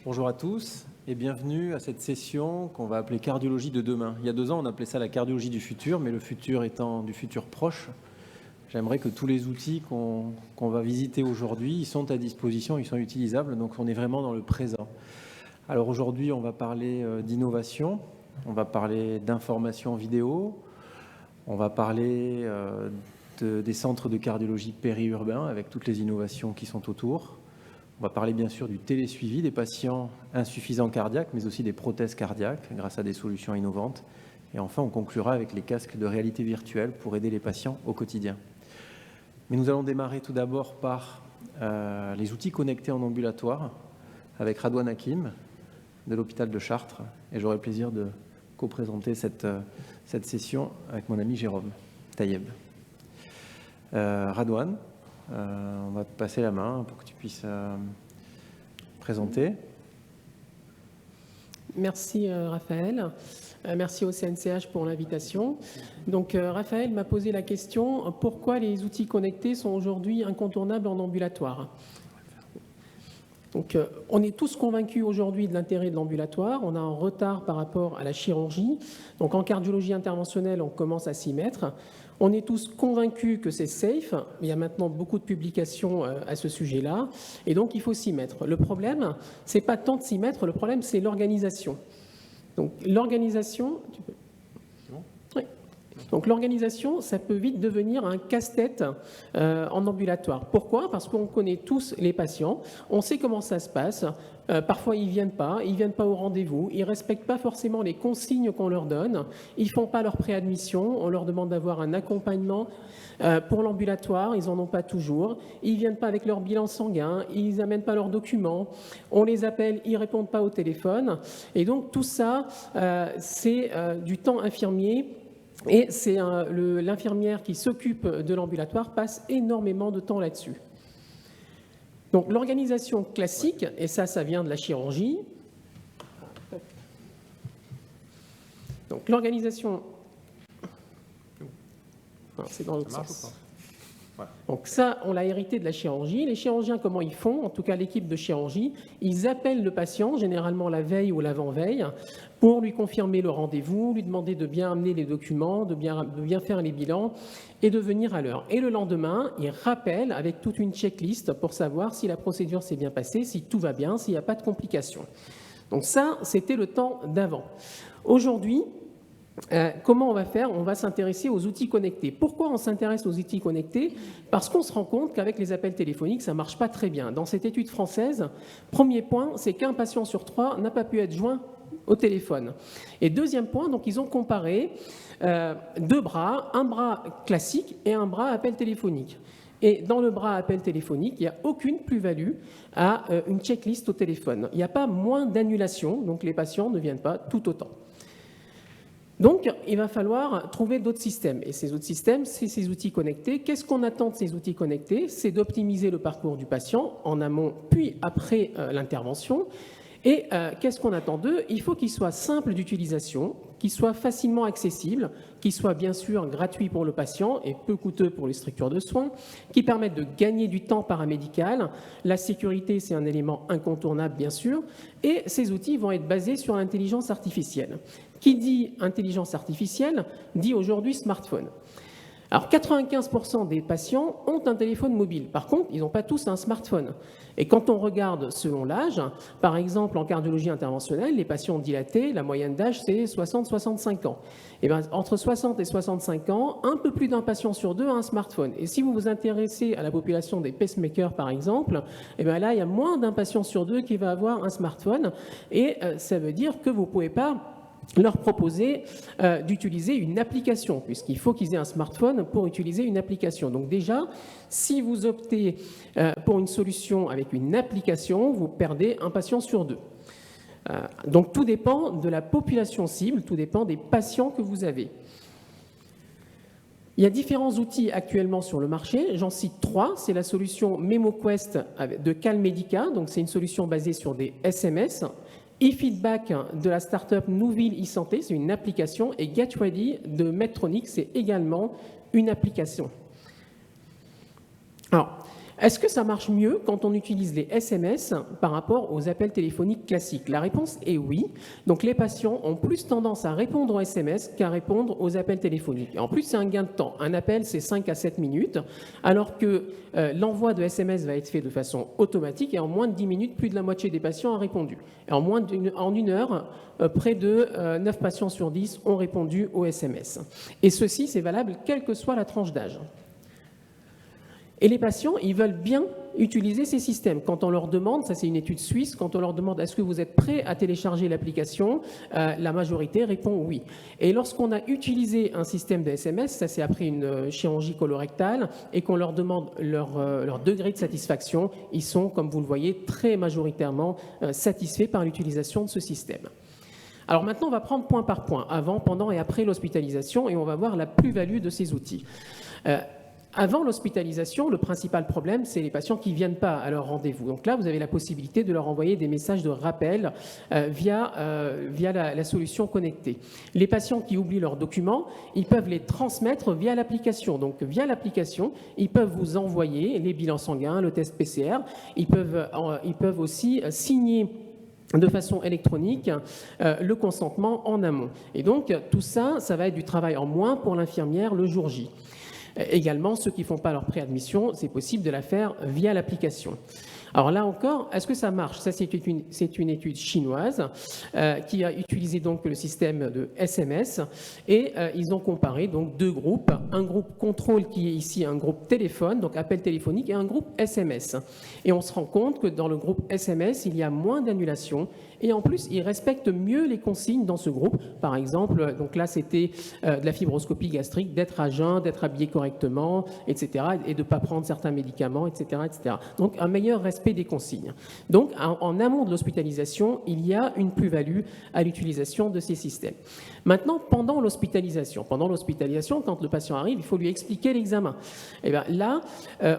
Bonjour à tous et bienvenue à cette session qu'on va appeler cardiologie de demain. Il y a 2 ans, on appelait ça la cardiologie du futur, mais le futur étant du futur proche, j'aimerais que tous les outils qu'on va visiter aujourd'hui, ils sont à disposition, ils sont utilisables, donc on est vraiment dans le présent. Alors aujourd'hui, on va parler d'innovation, on va parler d'information vidéo, on va parler des centres de cardiologie périurbains avec toutes les innovations qui sont autour. On va parler bien sûr du télésuivi des patients insuffisants cardiaques, mais aussi des prothèses cardiaques grâce à des solutions innovantes. Et enfin, on conclura avec les casques de réalité virtuelle pour aider les patients au quotidien. Mais nous allons démarrer tout d'abord par les outils connectés en ambulatoire avec Radouane Hakim de l'hôpital de Chartres. Et j'aurai le plaisir de co-présenter cette session avec mon ami Jérôme Taïeb. Radouane, on va te passer la main pour que tu puisses présenter. Merci Raphaël. Merci au CNCH pour l'invitation. Donc Raphaël m'a posé la question, pourquoi les outils connectés sont aujourd'hui incontournables en ambulatoire ? Donc, on est tous convaincus aujourd'hui de l'intérêt de l'ambulatoire. On a un retard par rapport à la chirurgie. Donc, en cardiologie interventionnelle, on commence à s'y mettre. On est tous convaincus que c'est safe. Il y a maintenant beaucoup de publications à ce sujet-là. Et donc, il faut s'y mettre. Le problème, ce n'est pas tant de s'y mettre. Le problème, c'est l'organisation. Donc, l'organisation... Donc l'organisation, ça peut vite devenir un casse-tête en ambulatoire. Pourquoi ? Parce qu'on connaît tous les patients, on sait comment ça se passe. Parfois, ils viennent pas au rendez-vous, ils ne respectent pas forcément les consignes qu'on leur donne, ils ne font pas leur préadmission, on leur demande d'avoir un accompagnement pour l'ambulatoire, ils n'en ont pas toujours, ils ne viennent pas avec leur bilan sanguin, ils n'amènent pas leurs documents, on les appelle, ils ne répondent pas au téléphone. Et donc tout ça, c'est du temps infirmier. Et c'est l'infirmière qui s'occupe de l'ambulatoire passe énormément de temps là-dessus. Donc l'organisation classique, et ça vient de la chirurgie. Donc l'organisation... C'est dans l'autre sens. Donc ça, on l'a hérité de la chirurgie. Les chirurgiens, comment ils font ? En tout cas, l'équipe de chirurgie, ils appellent le patient, généralement la veille ou l'avant-veille, pour lui confirmer le rendez-vous, lui demander de bien amener les documents, de bien faire les bilans et de venir à l'heure. Et le lendemain, ils rappellent avec toute une checklist pour savoir si la procédure s'est bien passée, si tout va bien, s'il n'y a pas de complications. Donc ça, c'était le temps d'avant. Aujourd'hui, comment on va faire ? On va s'intéresser aux outils connectés. Pourquoi on s'intéresse aux outils connectés ? Parce qu'on se rend compte qu'avec les appels téléphoniques, ça ne marche pas très bien. Dans cette étude française, premier point, c'est qu'un patient sur 3 n'a pas pu être joint au téléphone. Et deuxième point, donc ils ont comparé 2 bras, un bras classique et un bras appel téléphonique. Et dans le bras appel téléphonique, il n'y a aucune plus-value à une checklist au téléphone. Il n'y a pas moins d'annulation, donc les patients ne viennent pas tout autant. Donc, il va falloir trouver d'autres systèmes. Et ces autres systèmes, c'est ces outils connectés. Qu'est-ce qu'on attend de ces outils connectés ? C'est d'optimiser le parcours du patient en amont, puis après l'intervention. Et qu'est-ce qu'on attend d'eux ? Il faut qu'ils soient simples d'utilisation, qu'ils soient facilement accessibles, qu'ils soient bien sûr gratuits pour le patient et peu coûteux pour les structures de soins, qui permettent de gagner du temps paramédical. La sécurité, c'est un élément incontournable, bien sûr. Et ces outils vont être basés sur l'intelligence artificielle. Qui dit intelligence artificielle dit aujourd'hui smartphone. Alors 95% des patients ont un téléphone mobile. Par contre, ils n'ont pas tous un smartphone. Et quand on regarde selon l'âge, par exemple en cardiologie interventionnelle, les patients dilatés, la moyenne d'âge c'est 60-65 ans. Et bien, entre 60 et 65 ans, un peu plus d'un patient sur 2 a un smartphone. Et si vous vous intéressez à la population des pacemakers par exemple, et bien là il y a moins d'un patient sur 2 qui va avoir un smartphone. Et ça veut dire que vous ne pouvez pas leur proposer d'utiliser une application, puisqu'il faut qu'ils aient un smartphone pour utiliser une application. Donc déjà, si vous optez pour une solution avec une application, vous perdez un patient sur 2. Donc tout dépend de la population cible, tout dépend des patients que vous avez. Il y a différents outils actuellement sur le marché, j'en cite 3. C'est la solution MemoQuest de Calmedica, donc c'est une solution basée sur des SMS. eFeedback de la start-up Nouville e-santé, c'est une application, et GetReady de Medtronic, c'est également une application. Alors, Est-ce que ça marche mieux quand on utilise les SMS par rapport aux appels téléphoniques classiques? La réponse est oui. Donc les patients ont plus tendance à répondre aux SMS qu'à répondre aux appels téléphoniques. Et en plus, c'est un gain de temps. Un appel, c'est 5 à 7 minutes, alors que l'envoi de SMS va être fait de façon automatique et en moins de 10 minutes, plus de la moitié des patients ont répondu. Et en une heure, près de 9 patients sur 10 ont répondu aux SMS. Et ceci, c'est valable quelle que soit la tranche d'âge. Et les patients, ils veulent bien utiliser ces systèmes. Quand on leur demande, ça c'est une étude suisse, quand on leur demande est-ce que vous êtes prêt à télécharger l'application, la majorité répond oui. Et lorsqu'on a utilisé un système de SMS, ça c'est après une chirurgie colorectale, et qu'on leur demande leur degré de satisfaction, ils sont, comme vous le voyez, très majoritairement satisfaits par l'utilisation de ce système. Alors maintenant, on va prendre point par point, avant, pendant et après l'hospitalisation, et on va voir la plus-value de ces outils. Avant l'hospitalisation, le principal problème, c'est les patients qui ne viennent pas à leur rendez-vous. Donc là, vous avez la possibilité de leur envoyer des messages de rappel via la solution connectée. Les patients qui oublient leurs documents, ils peuvent les transmettre via l'application. Donc via l'application, ils peuvent vous envoyer les bilans sanguins, le test PCR. Ils peuvent aussi signer de façon électronique le consentement en amont. Et donc tout ça, ça va être du travail en moins pour l'infirmière le jour J. Également, ceux qui ne font pas leur préadmission, c'est possible de la faire via l'application. Alors là encore, est-ce que ça marche? Ça, c'est une étude chinoise qui a utilisé donc le système de SMS et ils ont comparé donc deux groupes. Un groupe contrôle qui est ici un groupe téléphone, donc appel téléphonique, et un groupe SMS. Et on se rend compte que dans le groupe SMS, il y a moins d'annulations et en plus, ils respectent mieux les consignes dans ce groupe. Par exemple, donc là, c'était de la fibroscopie gastrique, d'être à jeun, d'être habillé correctement, etc. et de ne pas prendre certains médicaments, etc., etc. Donc, un meilleur respect des consignes. Donc, en amont de l'hospitalisation, il y a une plus-value à l'utilisation de ces systèmes. Maintenant, pendant l'hospitalisation, quand le patient arrive, il faut lui expliquer l'examen. Et bien là,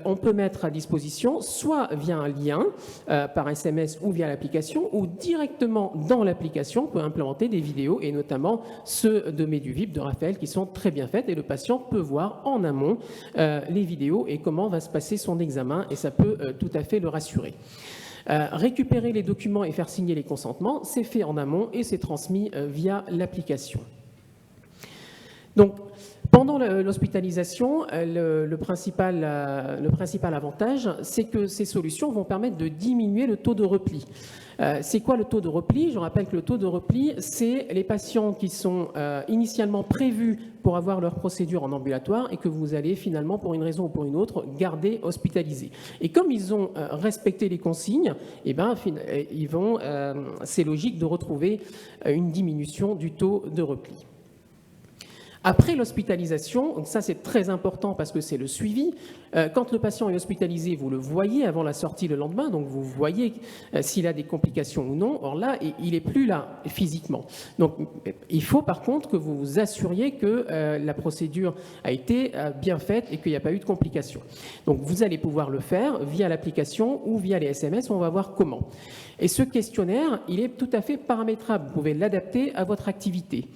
on peut mettre à disposition, soit via un lien par SMS ou via l'application, ou directement dans l'application, on peut implémenter des vidéos, et notamment ceux de Meduvip, de Raphaël, qui sont très bien faites, et le patient peut voir en amont les vidéos et comment va se passer son examen, et ça peut tout à fait le rassurer. Récupérer les documents et faire signer les consentements, c'est fait en amont et c'est transmis via l'application. Donc, pendant l'hospitalisation, le principal avantage, c'est que ces solutions vont permettre de diminuer le taux de repli. C'est quoi le taux de repli? Je rappelle que le taux de repli, c'est les patients qui sont initialement prévus pour avoir leur procédure en ambulatoire et que vous allez finalement, pour une raison ou pour une autre, garder hospitalisés. Et comme ils ont respecté les consignes, eh ben, c'est logique de retrouver une diminution du taux de repli. Après l'hospitalisation, donc ça c'est très important parce que c'est le suivi, quand le patient est hospitalisé, vous le voyez avant la sortie le lendemain, donc vous voyez s'il a des complications ou non. Or là, il n'est plus là physiquement. Donc il faut par contre que vous vous assuriez que la procédure a été bien faite et qu'il n'y a pas eu de complications. Donc vous allez pouvoir le faire via l'application ou via les SMS, on va voir comment. Et ce questionnaire, il est tout à fait paramétrable, vous pouvez l'adapter à votre activité.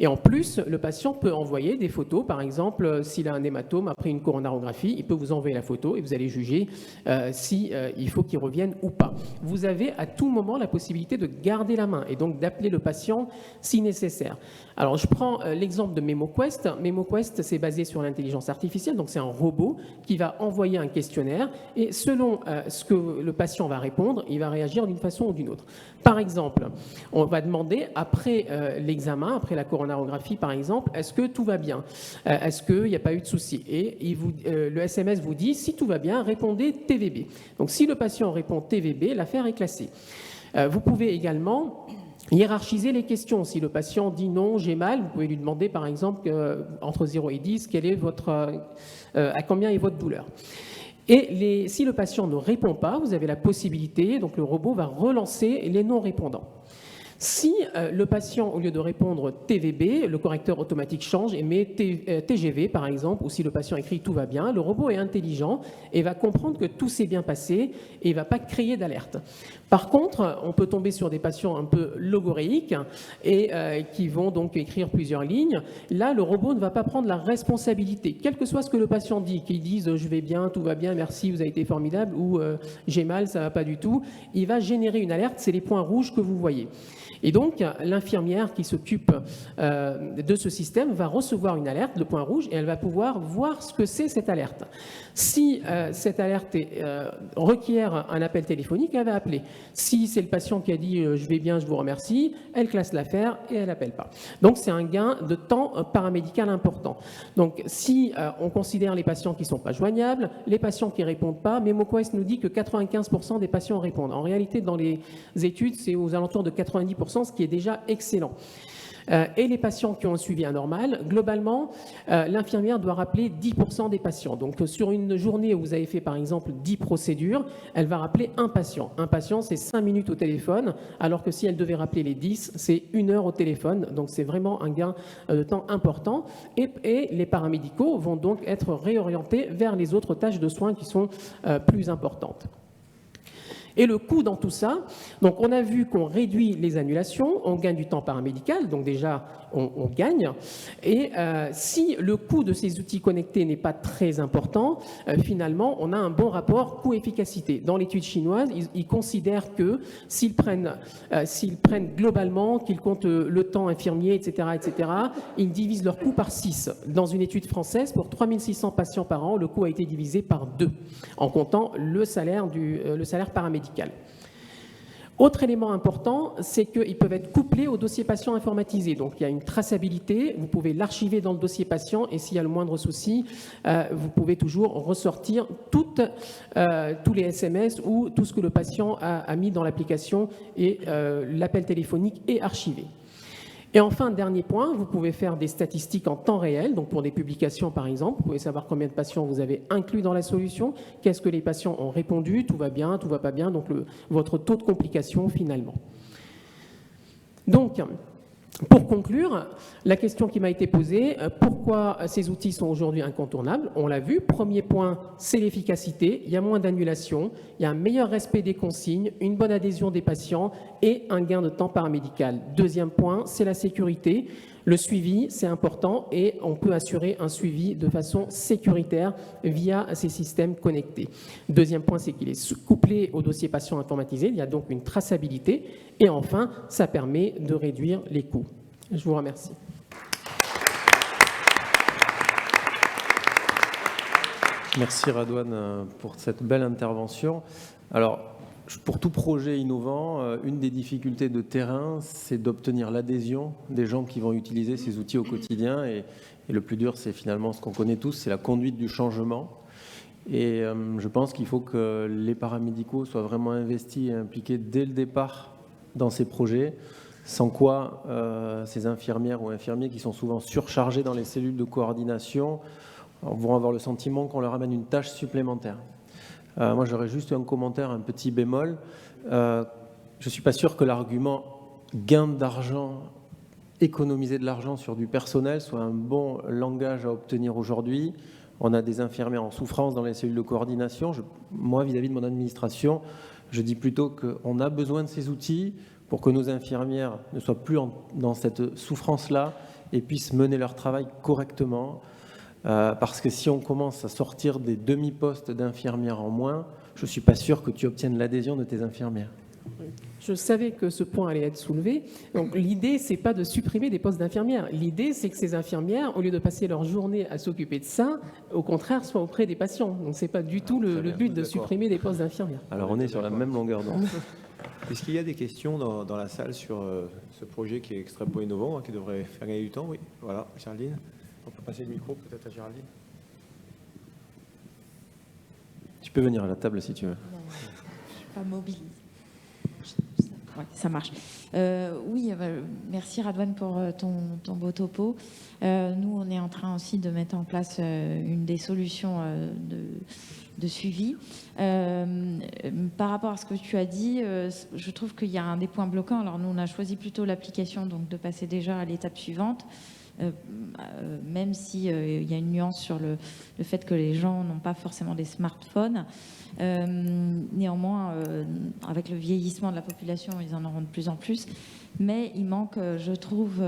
Et en plus, le patient peut envoyer des photos. Par exemple, s'il a un hématome après une coronarographie, il peut vous envoyer la photo et vous allez juger s'il faut qu'il revienne ou pas. Vous avez à tout moment la possibilité de garder la main et donc d'appeler le patient si nécessaire. Alors, je prends l'exemple de MemoQuest. MemoQuest, c'est basé sur l'intelligence artificielle, donc c'est un robot qui va envoyer un questionnaire et selon ce que le patient va répondre, il va réagir d'une façon ou d'une autre. Par exemple, on va demander après l'examen, après la coronarographie par exemple, est-ce que tout va bien? Est-ce qu'il n'y a pas eu de souci? Et le SMS vous dit, si tout va bien, répondez TVB. Donc si le patient répond TVB, l'affaire est classée. Vous pouvez également hiérarchiser les questions. Si le patient dit non, j'ai mal, vous pouvez lui demander par exemple entre 0 et 10, à combien est votre douleur? Et si le patient ne répond pas, vous avez la possibilité, donc le robot va relancer les non-répondants. Si le patient, au lieu de répondre TVB, le correcteur automatique change et met TGV par exemple, ou si le patient écrit tout va bien, le robot est intelligent et va comprendre que tout s'est bien passé et il ne va pas créer d'alerte. Par contre, on peut tomber sur des patients un peu logoréiques et qui vont donc écrire plusieurs lignes. Là, le robot ne va pas prendre la responsabilité, quel que soit ce que le patient dit, qu'il dise je vais bien, tout va bien, merci, vous avez été formidable, ou j'ai mal, ça ne va pas du tout. Il va générer une alerte, c'est les points rouges que vous voyez. Et donc, l'infirmière qui s'occupe de ce système va recevoir une alerte, le point rouge, et elle va pouvoir voir ce que c'est cette alerte. Si cette alerte requiert un appel téléphonique, elle va appeler. Si c'est le patient qui a dit « je vais bien, je vous remercie », elle classe l'affaire et elle n'appelle pas. Donc, c'est un gain de temps paramédical important. Donc, si on considère les patients qui ne sont pas joignables, les patients qui ne répondent pas, MemoQuest nous dit que 95% des patients répondent. En réalité, dans les études, c'est aux alentours de 90%, ce qui est déjà excellent. Et les patients qui ont un suivi anormal, globalement, l'infirmière doit rappeler 10% des patients. Donc, sur une journée où vous avez fait, par exemple, 10 procédures, elle va rappeler un patient. Un patient, c'est 5 minutes au téléphone, alors que si elle devait rappeler les 10, c'est 1 heure au téléphone. Donc, c'est vraiment un gain de temps important. Et les paramédicaux vont donc être réorientés vers les autres tâches de soins qui sont plus importantes. Et le coût dans tout ça, donc on a vu qu'on réduit les annulations, on gagne du temps paramédical, donc déjà on gagne. Et si le coût de ces outils connectés n'est pas très important, finalement on a un bon rapport coût-efficacité. Dans l'étude chinoise, ils considèrent que s'ils prennent globalement, qu'ils comptent le temps infirmier, etc., ils divisent leur coût par 6. Dans une étude française, pour 3600 patients par an, le coût a été divisé par 2, en comptant le salaire paramédical. Autre élément important, c'est qu'ils peuvent être couplés au dossier patient informatisé. Donc, il y a une traçabilité, vous pouvez l'archiver dans le dossier patient et s'il y a le moindre souci, vous pouvez toujours ressortir tous les SMS ou tout ce que le patient a mis dans l'application et l'appel téléphonique est archivé. Et enfin, dernier point, vous pouvez faire des statistiques en temps réel, donc pour des publications par exemple, vous pouvez savoir combien de patients vous avez inclus dans la solution, qu'est-ce que les patients ont répondu, tout va bien, tout va pas bien, donc votre taux de complication finalement. Donc, pour conclure, la question qui m'a été posée, pourquoi ces outils sont aujourd'hui incontournables? On l'a vu, premier point, c'est l'efficacité, il y a moins d'annulations, il y a un meilleur respect des consignes, une bonne adhésion des patients et un gain de temps paramédical. Deuxième point, c'est la sécurité. Le suivi, c'est important et on peut assurer un suivi de façon sécuritaire via ces systèmes connectés. Deuxième point, c'est qu'il est couplé au dossier patient informatisé, il y a donc une traçabilité. Et enfin, ça permet de réduire les coûts. Je vous remercie. Merci Radouane pour cette belle intervention. Alors, pour tout projet innovant, une des difficultés de terrain, c'est d'obtenir l'adhésion des gens qui vont utiliser ces outils au quotidien. Et le plus dur, c'est finalement ce qu'on connaît tous, c'est la conduite du changement. Et je pense qu'il faut que les paramédicaux soient vraiment investis et impliqués dès le départ dans ces projets, sans quoi ces infirmières ou infirmiers qui sont souvent surchargés dans les cellules de coordination vont avoir le sentiment qu'on leur amène une tâche supplémentaire. Moi, j'aurais juste un commentaire, un petit bémol. Je ne suis pas sûr que l'argument gain d'argent, économiser de l'argent sur du personnel soit un bon langage à obtenir aujourd'hui. On a des infirmières en souffrance dans les cellules de coordination. Moi, vis-à-vis de mon administration, je dis plutôt qu'on a besoin de ces outils pour que nos infirmières ne soient plus dans cette souffrance-là et puissent mener leur travail correctement. Parce que si on commence à sortir des demi-postes d'infirmières en moins, je ne suis pas sûr que tu obtiennes l'adhésion de tes infirmières. Je savais que ce point allait être soulevé. Donc l'idée, ce n'est pas de supprimer des postes d'infirmières. L'idée, c'est que ces infirmières, au lieu de passer leur journée à s'occuper de ça, au contraire, soient auprès des patients. Donc ce n'est pas du tout le but de supprimer des postes d'infirmières. Alors on est sur la même longueur d'onde. Est-ce qu'il y a des questions dans la salle sur ce projet qui est extrêmement innovant, qui devrait faire gagner du temps? Oui, voilà, Géraldine. On peut passer le micro peut-être à Géraldine. Tu peux venir à la table si tu veux. Non, je ne suis pas mobile. Ouais, ça marche. Oui, merci Radouane pour ton beau topo. Nous, on est en train aussi de mettre en place une des solutions suivi. Par rapport à ce que tu as dit, je trouve qu'il y a un des points bloquants. Alors nous, on a choisi plutôt l'application, donc de passer déjà à l'étape suivante, même s'il y a une nuance sur le fait que les gens n'ont pas forcément des smartphones. Néanmoins, avec le vieillissement de la population, ils en auront de plus en plus. Mais il manque, je trouve,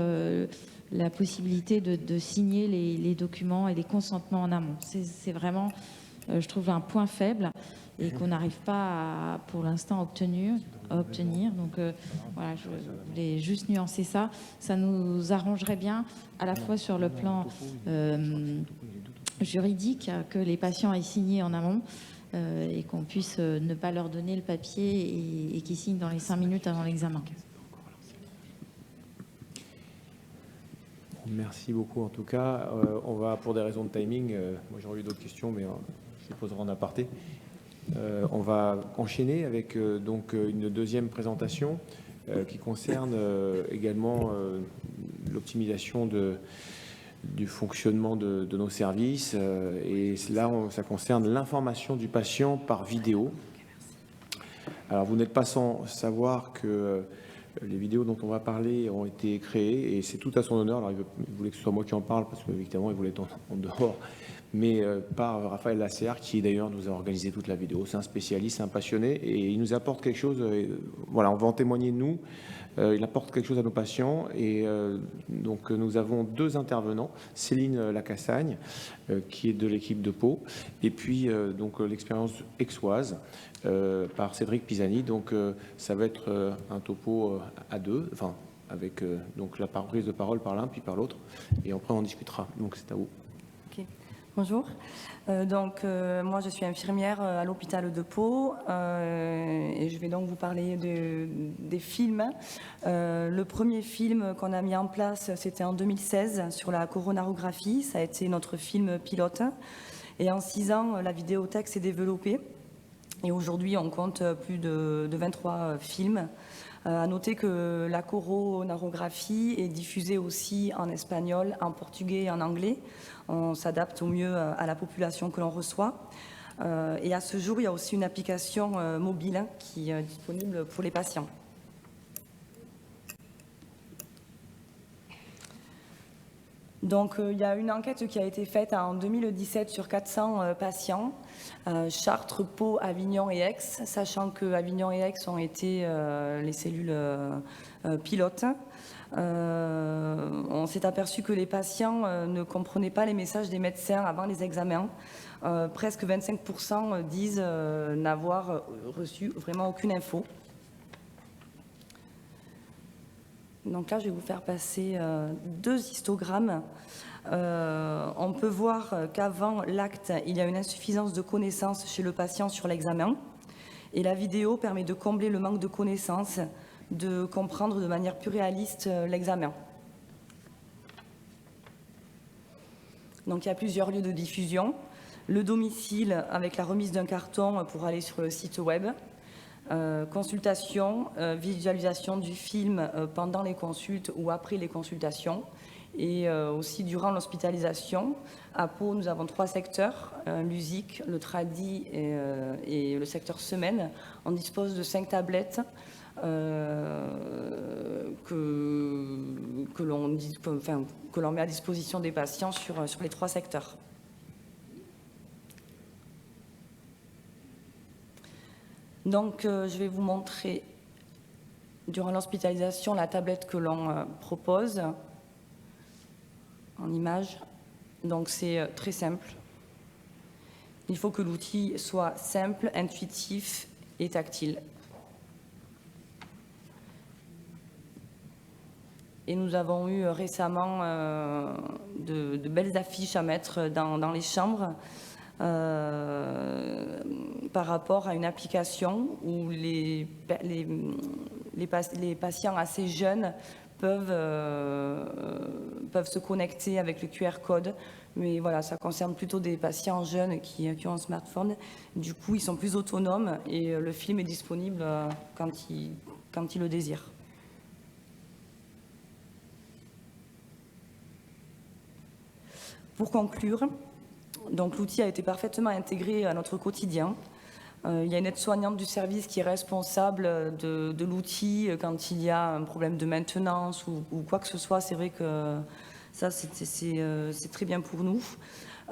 la possibilité de signer les documents et les consentements en amont. C'est vraiment, je trouve, un point faible et qu'on n'arrive pas, pour l'instant, à obtenir. Donc, voilà, je voulais juste nuancer ça. Ça nous arrangerait bien, à la fois sur le plan juridique, que les patients aient signé en amont, et qu'on puisse ne pas leur donner le papier et qu'ils signent dans les 5 minutes avant l'examen. Merci beaucoup. En tout cas, on va, pour des raisons de timing, moi j'aurais eu d'autres questions, mais je les poserai en aparté. On va enchaîner avec donc une deuxième présentation qui concerne également l'optimisation du fonctionnement de nos services. Et là, ça concerne l'information du patient par vidéo. Alors, vous n'êtes pas sans savoir que les vidéos dont on va parler ont été créées et c'est tout à son honneur. Alors, il voulait que ce soit moi qui en parle parce qu'évidemment, il voulait être en dehors. Mais par Raphaël Lasserre, qui d'ailleurs nous a organisé toute la vidéo. C'est un spécialiste, un passionné, et il nous apporte quelque chose. Voilà, on va en témoigner nous. Il apporte quelque chose à nos patients. Et donc, nous avons 2 intervenants. Céline Lacassagne, qui est de l'équipe de Pau, et puis donc l'expérience aixoise par Cédric Pisani. Donc, ça va être un topo à 2, enfin, avec donc la prise de parole par l'un, puis par l'autre. Et après, on discutera. Donc, c'est à vous. Okay. Bonjour. Moi, je suis infirmière à l'hôpital de Pau et je vais donc vous parler des films. Le premier film qu'on a mis en place, c'était en 2016 sur la coronarographie. Ça a été notre film pilote. Et en 6 ans, la vidéothèque s'est développée. Et aujourd'hui, on compte plus de 23 films. À noter que la coronarographie est diffusée aussi en espagnol, en portugais et en anglais. On s'adapte au mieux à la population que l'on reçoit. Et à ce jour, il y a aussi une application mobile qui est disponible pour les patients. Donc, il y a une enquête qui a été faite en 2017 sur 400 patients, Chartres, Pau, Avignon et Aix, sachant que Avignon et Aix ont été les cellules pilotes. On s'est aperçu que les patients ne comprenaient pas les messages des médecins avant les examens. Presque 25% disent n'avoir reçu vraiment aucune info. Donc là, je vais vous faire passer 2 histogrammes. On peut voir qu'avant l'acte, il y a une insuffisance de connaissances chez le patient sur l'examen. Et la vidéo permet de combler le manque de connaissances, de comprendre de manière plus réaliste l'examen. Donc il y a plusieurs lieux de diffusion. Le domicile avec la remise d'un carton pour aller sur le site web. Consultation, visualisation du film pendant les consultes ou après les consultations et aussi durant l'hospitalisation. À Pau, nous avons 3 secteurs, l'USIC, le TRADI et le secteur semaine. On dispose de 5 tablettes que l'on met à disposition des patients sur les 3 secteurs. Donc, je vais vous montrer, durant l'hospitalisation, la tablette que l'on propose en image. Donc, c'est très simple. Il faut que l'outil soit simple, intuitif et tactile. Et nous avons eu récemment de belles affiches à mettre dans les chambres. Par rapport à une application où les patients assez jeunes peuvent se connecter avec le QR code. Mais voilà, ça concerne plutôt des patients jeunes qui ont un smartphone. Du coup, ils sont plus autonomes et le film est disponible quand ils le désirent. Pour conclure, Donc l'outil a été parfaitement intégré à notre quotidien. Il y a une aide-soignante du service qui est responsable de l'outil quand il y a un problème de maintenance ou quoi que ce soit. C'est vrai que ça, c'est très bien pour nous.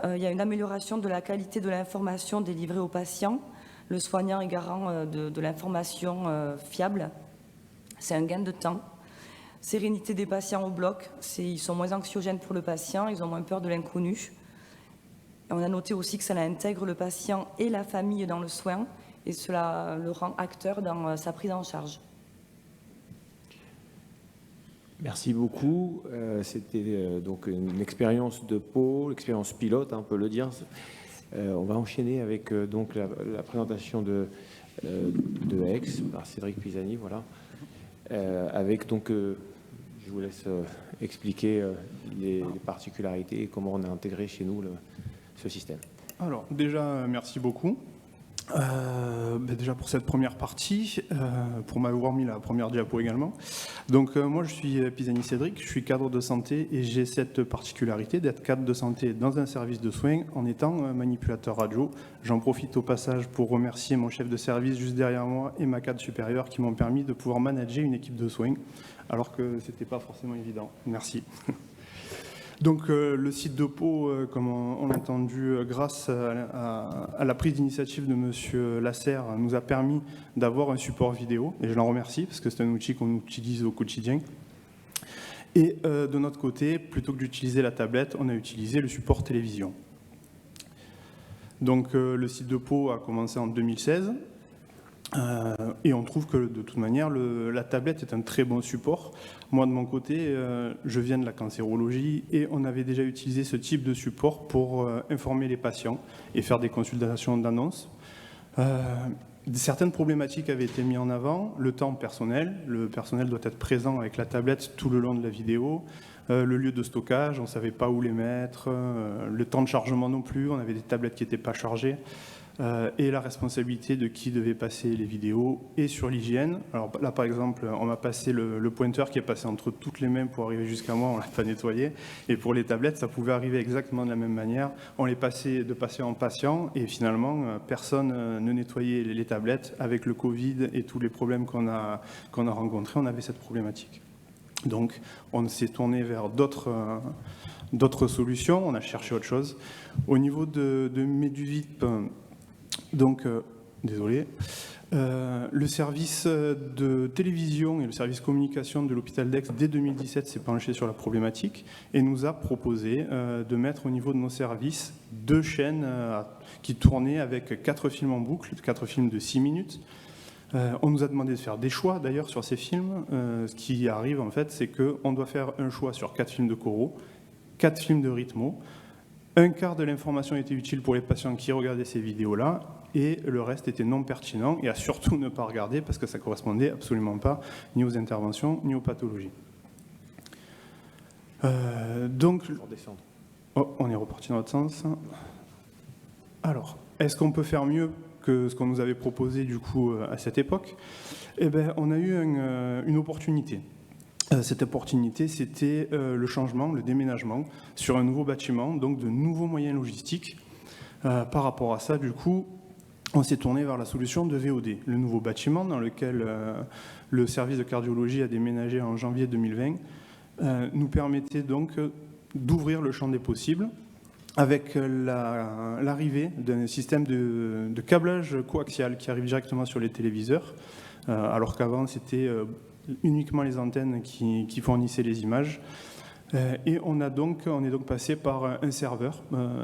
Il y a une amélioration de la qualité de l'information délivrée aux patients. Le soignant est garant de l'information fiable. C'est un gain de temps. Sérénité des patients au bloc. Ils sont moins anxiogènes pour le patient, ils ont moins peur de l'inconnu. On a noté aussi que cela intègre le patient et la famille dans le soin et cela le rend acteur dans sa prise en charge. Merci beaucoup. C'était donc une expérience de Pau, expérience pilote, on peut le dire. On va enchaîner avec donc la présentation de Aix par Cédric Pisani, voilà. Avec donc, je vous laisse expliquer les particularités et comment on a intégré chez nous ce système. Alors déjà, merci beaucoup. Déjà pour cette première partie, pour m'avoir mis la première diapo également. Donc moi je suis Pisani Cédric, je suis cadre de santé et j'ai cette particularité d'être cadre de santé dans un service de soins en étant manipulateur radio. J'en profite au passage pour remercier mon chef de service juste derrière moi et ma cadre supérieure qui m'ont permis de pouvoir manager une équipe de soins alors que ce n'était pas forcément évident. Merci. Donc le site de Pau, comme on l'a entendu, grâce à la prise d'initiative de M. Lasserre, nous a permis d'avoir un support vidéo, et je l'en remercie parce que c'est un outil qu'on utilise au quotidien. Et de notre côté, plutôt que d'utiliser la tablette, on a utilisé le support télévision. Donc le site de Pau a commencé en 2016. Et on trouve que de toute manière, la tablette est un très bon support. Moi, de mon côté, je viens de la cancérologie et on avait déjà utilisé ce type de support pour informer les patients et faire des consultations d'annonces. Certaines problématiques avaient été mises en avant. Le temps personnel. Le personnel doit être présent avec la tablette tout le long de la vidéo. Le lieu de stockage, on ne savait pas où les mettre. Le temps de chargement non plus. On avait des tablettes qui n'étaient pas chargées. Et la responsabilité de qui devait passer les vidéos et sur l'hygiène. Alors là, par exemple, on m'a passé le pointeur qui est passé entre toutes les mains pour arriver jusqu'à moi, on ne l'a pas nettoyé. Et pour les tablettes, ça pouvait arriver exactement de la même manière. On les passait de patient en patient et finalement, personne ne nettoyait les tablettes. Avec le Covid et tous les problèmes qu'on a rencontrés, on avait cette problématique. Donc, on s'est tourné vers d'autres solutions, on a cherché autre chose. Au niveau de Meduvip, donc, désolé, le service de télévision et le service communication de l'hôpital d'Aix, dès 2017, s'est penché sur la problématique et nous a proposé de mettre au niveau de nos services 2 chaînes qui tournaient avec 4 films en boucle, 4 films de 6 minutes. On nous a demandé de faire des choix d'ailleurs sur ces films. Ce qui arrive en fait, c'est qu'on doit faire un choix sur 4 films de Corot, 4 films de Rythmo. Un quart de l'information était utile pour les patients qui regardaient ces vidéos-là et le reste était non pertinent et à surtout ne pas regarder parce que ça ne correspondait absolument pas ni aux interventions ni aux pathologies. Donc, on est reparti dans l'autre sens. Alors, est-ce qu'on peut faire mieux que ce qu'on nous avait proposé du coup à cette époque? Eh bien, on a eu une opportunité. Cette opportunité, c'était le changement, le déménagement sur un nouveau bâtiment, donc de nouveaux moyens logistiques. Par rapport à ça, du coup, on s'est tourné vers la solution de VOD, le nouveau bâtiment dans lequel le service de cardiologie a déménagé en janvier 2020, nous permettait donc d'ouvrir le champ des possibles avec l'arrivée d'un système de câblage coaxial qui arrive directement sur les téléviseurs, alors qu'avant c'était uniquement les antennes qui fournissaient les images. Et on est donc passé par un serveur,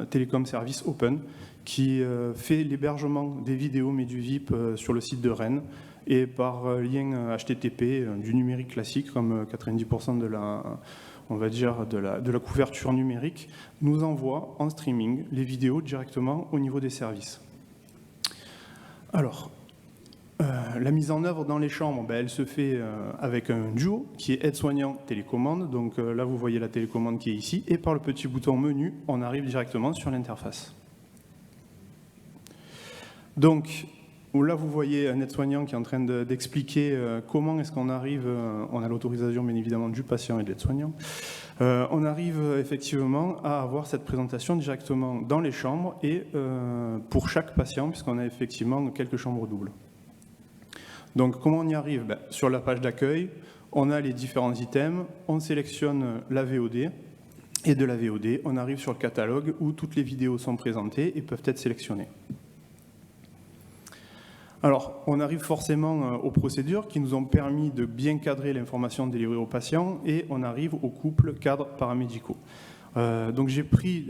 Telecom Service Open, qui fait l'hébergement des vidéos Meduvip sur le site de Rennes et par lien HTTP du numérique classique, comme 90% de la couverture numérique, nous envoie en streaming les vidéos directement au niveau des services. Alors, la mise en œuvre dans les chambres, elle se fait avec un duo qui est aide-soignant télécommande. Donc là, vous voyez la télécommande qui est ici. Et par le petit bouton menu, on arrive directement sur l'interface. Donc là, vous voyez un aide-soignant qui est en train d'expliquer comment est-ce qu'on arrive, on a l'autorisation bien évidemment du patient et de l'aide-soignant, On arrive effectivement à avoir cette présentation directement dans les chambres et pour chaque patient, puisqu'on a effectivement quelques chambres doubles. Donc comment on y arrive? Sur la page d'accueil, on a les différents items, on sélectionne la VOD, et de la VOD, on arrive sur le catalogue où toutes les vidéos sont présentées et peuvent être sélectionnées. Alors, on arrive forcément aux procédures qui nous ont permis de bien cadrer l'information délivrée aux patients et on arrive aux couples cadres paramédicaux. Donc j'ai pris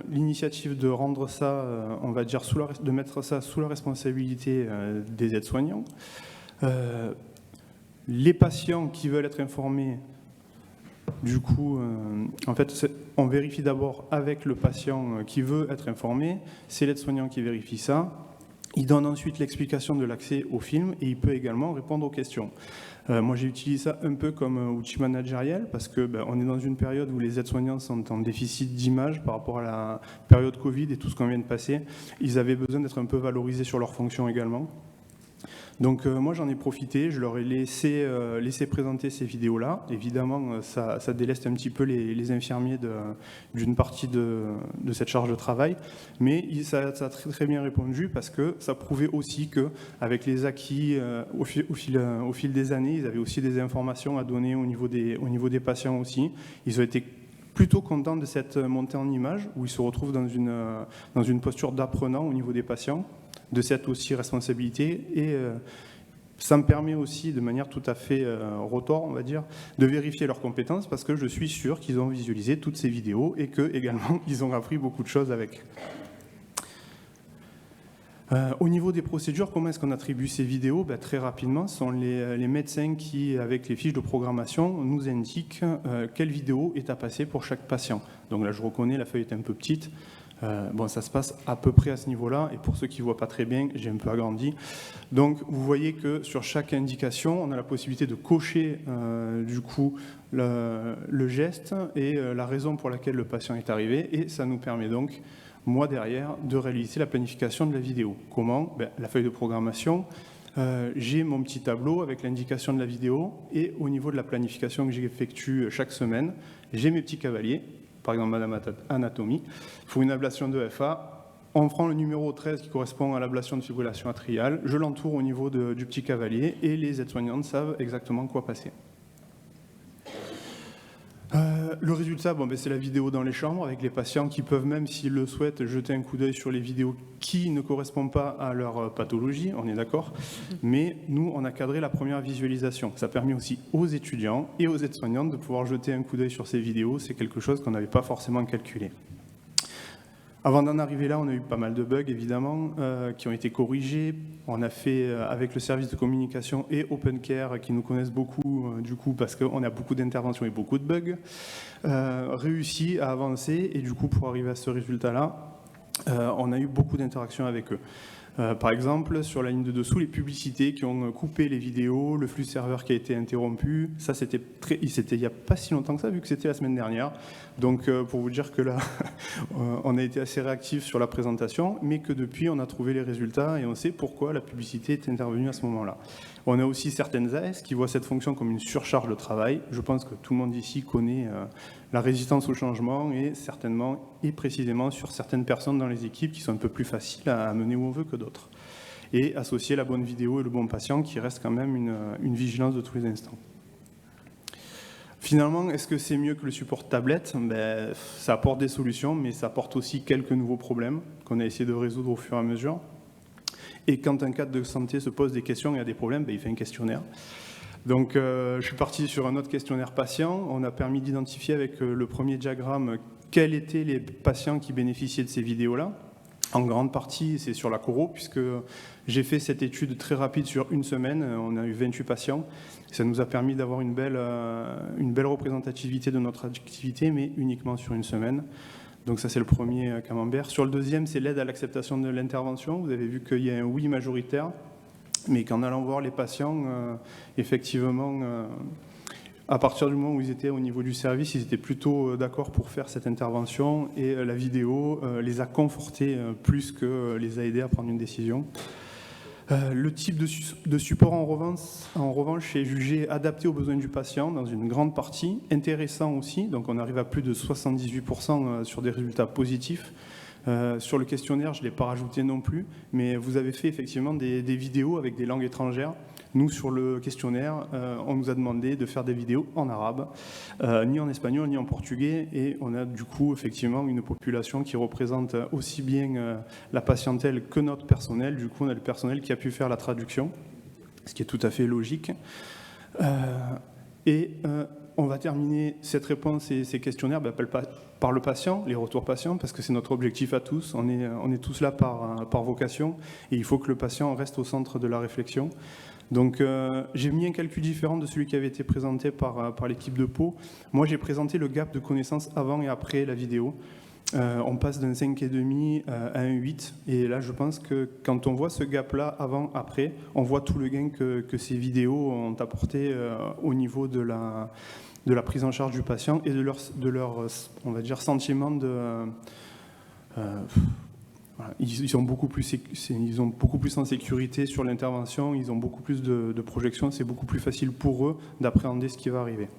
l'initiative de rendre ça, on va dire, de mettre ça sous la responsabilité des aides-soignants. Les patients qui veulent être informés, du coup, en fait, on vérifie d'abord avec le patient qui veut être informé, c'est l'aide-soignant qui vérifie ça. Il donne ensuite l'explication de l'accès au film et il peut également répondre aux questions. Moi, j'ai utilisé ça un peu comme outil managériel parce que on est dans une période où les aides-soignants sont en déficit d'image par rapport à la période Covid et tout ce qu'on vient de passer. Ils avaient besoin d'être un peu valorisés sur leurs fonctions également. Donc moi j'en ai profité, je leur ai laissé présenter ces vidéos-là. Évidemment, ça déleste un petit peu les infirmiers d'une partie de cette charge de travail, mais ça a très, très bien répondu parce que ça prouvait aussi qu'avec les acquis au fil des années, ils avaient aussi des informations à donner au niveau des patients aussi. Ils ont été plutôt contents de cette montée en image où ils se retrouvent dans une posture d'apprenant au niveau des patients, de cette aussi responsabilité et ça me permet aussi de manière tout à fait rotor, on va dire, de vérifier leurs compétences parce que je suis sûr qu'ils ont visualisé toutes ces vidéos et que également ils ont appris beaucoup de choses avec. Au niveau des procédures, comment est-ce qu'on attribue ces vidéos? Très rapidement, ce sont les médecins qui, avec les fiches de programmation, nous indiquent quelle vidéo est à passer pour chaque patient. Donc là, je reconnais, la feuille est un peu petite. Ça se passe à peu près à ce niveau-là, et pour ceux qui ne voient pas très bien, j'ai un peu agrandi. Donc, vous voyez que sur chaque indication, on a la possibilité de cocher du coup le geste et la raison pour laquelle le patient est arrivé, et ça nous permet donc, moi derrière, de réaliser la planification de la vidéo. Comment? La feuille de programmation, j'ai mon petit tableau avec l'indication de la vidéo, et au niveau de la planification que j'effectue chaque semaine, j'ai mes petits cavaliers. Par exemple, Madame Anatomie, pour une ablation de FA, on prend le numéro 13 qui correspond à l'ablation de fibrillation atriale, je l'entoure au niveau du petit cavalier et les aides-soignantes savent exactement quoi passer. Le résultat, c'est la vidéo dans les chambres avec les patients qui peuvent même, s'ils le souhaitent, jeter un coup d'œil sur les vidéos qui ne correspondent pas à leur pathologie, on est d'accord. Mais nous, on a cadré la première visualisation. Ça permet aussi aux étudiants et aux aides-soignantes de pouvoir jeter un coup d'œil sur ces vidéos. C'est quelque chose qu'on n'avait pas forcément calculé. Avant d'en arriver là, on a eu pas mal de bugs, évidemment, qui ont été corrigés. On a fait, avec le service de communication et OpenCare, qui nous connaissent beaucoup, du coup, parce qu'on a beaucoup d'interventions et beaucoup de bugs, réussi à avancer. Et du coup, pour arriver à ce résultat-là, on a eu beaucoup d'interactions avec eux. Par exemple, sur la ligne de dessous, les publicités qui ont coupé les vidéos, le flux serveur qui a été interrompu, ça c'était il n'y a pas si longtemps que ça, vu que c'était la semaine dernière. Donc pour vous dire que là, on a été assez réactifs sur la présentation, mais que depuis on a trouvé les résultats et on sait pourquoi la publicité est intervenue à ce moment-là. On a aussi certaines AS qui voient cette fonction comme une surcharge de travail. Je pense que tout le monde ici connaît la résistance au changement et certainement et précisément sur certaines personnes dans les équipes qui sont un peu plus faciles à mener où on veut que d'autres. Et associer la bonne vidéo et le bon patient qui reste quand même une vigilance de tous les instants. Finalement, est-ce que c'est mieux que le support tablette? Ça apporte des solutions, mais ça apporte aussi quelques nouveaux problèmes qu'on a essayé de résoudre au fur et à mesure. Et quand un cadre de santé se pose des questions et a des problèmes, il fait un questionnaire. Donc je suis parti sur un autre questionnaire patient. On a permis d'identifier avec le premier diagramme quels étaient les patients qui bénéficiaient de ces vidéos-là. En grande partie, c'est sur la Coro, puisque j'ai fait cette étude très rapide sur une semaine. On a eu 28 patients. Ça nous a permis d'avoir une belle représentativité de notre activité, mais uniquement sur une semaine. Donc ça, c'est le premier camembert. Sur le deuxième, c'est l'aide à l'acceptation de l'intervention. Vous avez vu qu'il y a un oui majoritaire, mais qu'en allant voir les patients, effectivement, à partir du moment où ils étaient au niveau du service, ils étaient plutôt d'accord pour faire cette intervention et la vidéo les a confortés plus que les a aidés à prendre une décision. Le type de support, en revanche, est jugé adapté aux besoins du patient dans une grande partie, intéressant aussi, donc on arrive à plus de 78% sur des résultats positifs. Sur le questionnaire, je ne l'ai pas rajouté non plus, mais vous avez fait effectivement des vidéos avec des langues étrangères. Nous, sur le questionnaire, on nous a demandé de faire des vidéos en arabe, ni en espagnol, ni en portugais, et on a du coup effectivement une population qui représente aussi bien la patientèle que notre personnel. Du coup, on a le personnel qui a pu faire la traduction, ce qui est tout à fait logique. On va terminer cette réponse et ces questionnaires par le patient, les retours patients, parce que c'est notre objectif à tous. On est tous là par vocation, et il faut que le patient reste au centre de la réflexion. Donc j'ai mis un calcul différent de celui qui avait été présenté par l'équipe de Pau. Moi, j'ai présenté le gap de connaissances avant et après la vidéo. On passe d'un 5,5 à un 8. Et là, je pense que quand on voit ce gap-là, avant-après, on voit tout le gain que ces vidéos ont apporté au niveau de la prise en charge du patient et de leur on va dire, sentiment de... Voilà. Ils sont beaucoup plus en sécurité sur l'intervention, ils ont beaucoup plus de projections, c'est beaucoup plus facile pour eux d'appréhender ce qui va arriver.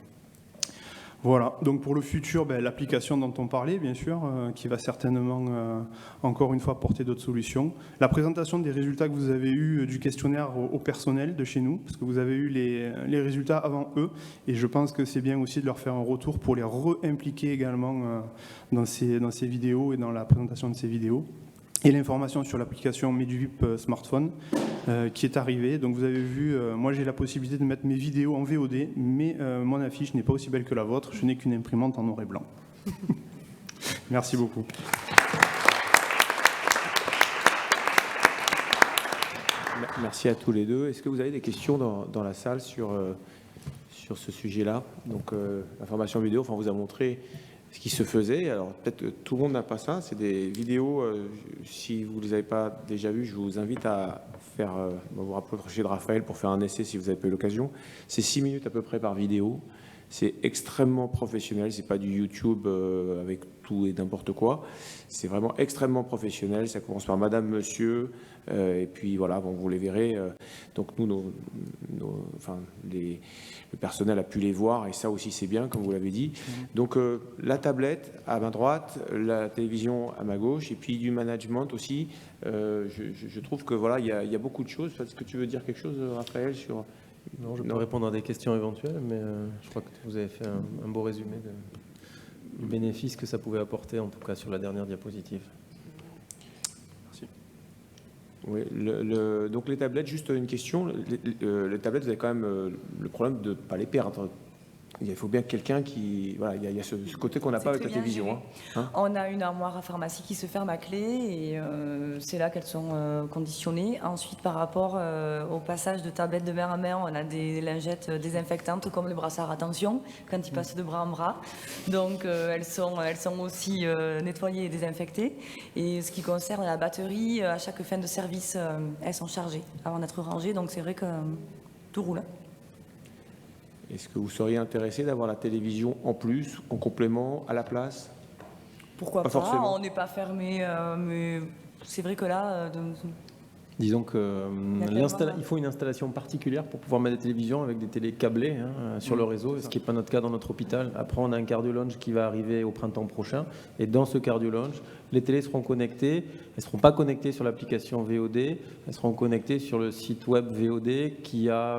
Voilà, donc pour le futur, l'application dont on parlait, bien sûr, qui va certainement, encore une fois, apporter d'autres solutions. La présentation des résultats que vous avez eus du questionnaire au personnel de chez nous, parce que vous avez eu les résultats avant eux, et je pense que c'est bien aussi de leur faire un retour pour les re-impliquer également dans ces vidéos et dans la présentation de ces vidéos. Et l'information sur l'application Meduvip smartphone qui est arrivée. Donc vous avez vu, moi j'ai la possibilité de mettre mes vidéos en VOD, mais mon affiche n'est pas aussi belle que la vôtre, je n'ai qu'une imprimante en noir et blanc. Merci beaucoup. Merci à tous les deux. Est-ce que vous avez des questions dans la salle sur ce sujet-là? Donc la formation vidéo, on vous a montré ce qui se faisait. Alors peut-être que tout le monde n'a pas ça, c'est des vidéos, si vous ne les avez pas déjà vues, je vous invite à faire, vous rapprocher de Raphaël pour faire un essai si vous n'avez pas eu l'occasion. C'est 6 minutes à peu près par vidéo, c'est extrêmement professionnel, c'est pas du YouTube avec tout et n'importe quoi, c'est vraiment extrêmement professionnel, ça commence par Madame, Monsieur, et puis voilà, bon, vous les verrez, donc nous, le personnel a pu les voir, et ça aussi c'est bien, comme vous l'avez dit. Donc la tablette à ma droite, la télévision à ma gauche, et puis du management aussi. Je trouve que voilà, il y a beaucoup de choses. Est-ce que tu veux dire quelque chose, Raphaël, sur... Non, je peux répondre à des questions éventuelles, mais je crois que vous avez fait un beau résumé du bénéfice que ça pouvait apporter, en tout cas sur la dernière diapositive. Merci. Oui, donc les tablettes, juste une question. Les tablettes, vous avez quand même le problème de ne pas les perdre. Il faut bien quelqu'un qui... Voilà, il y a ce côté qu'on n'a pas avec la télévision. Hein. On a une armoire à pharmacie qui se ferme à clé et c'est là qu'elles sont conditionnées. Ensuite, par rapport au passage de tablettes de mer à mer, on a des lingettes désinfectantes comme le brassard à tension quand ils passent de bras en bras. Donc, elles sont aussi nettoyées et désinfectées. Et ce qui concerne la batterie, à chaque fin de service, elles sont chargées avant d'être rangées. Donc, c'est vrai que tout roule. Est-ce que vous seriez intéressé d'avoir la télévision en plus, en complément, à la place? Pourquoi pas, forcément. On n'est pas fermé, mais c'est vrai que là... Disons qu'il faut une installation particulière pour pouvoir mettre des télévisions avec des télés câblées sur le réseau, ce qui n'est pas notre cas dans notre hôpital. Après, on a un cardio-lounge qui va arriver au printemps prochain, et dans ce cardio-lounge, les télés seront connectées. Elles ne seront pas connectées sur l'application VOD, elles seront connectées sur le site web VOD qui a...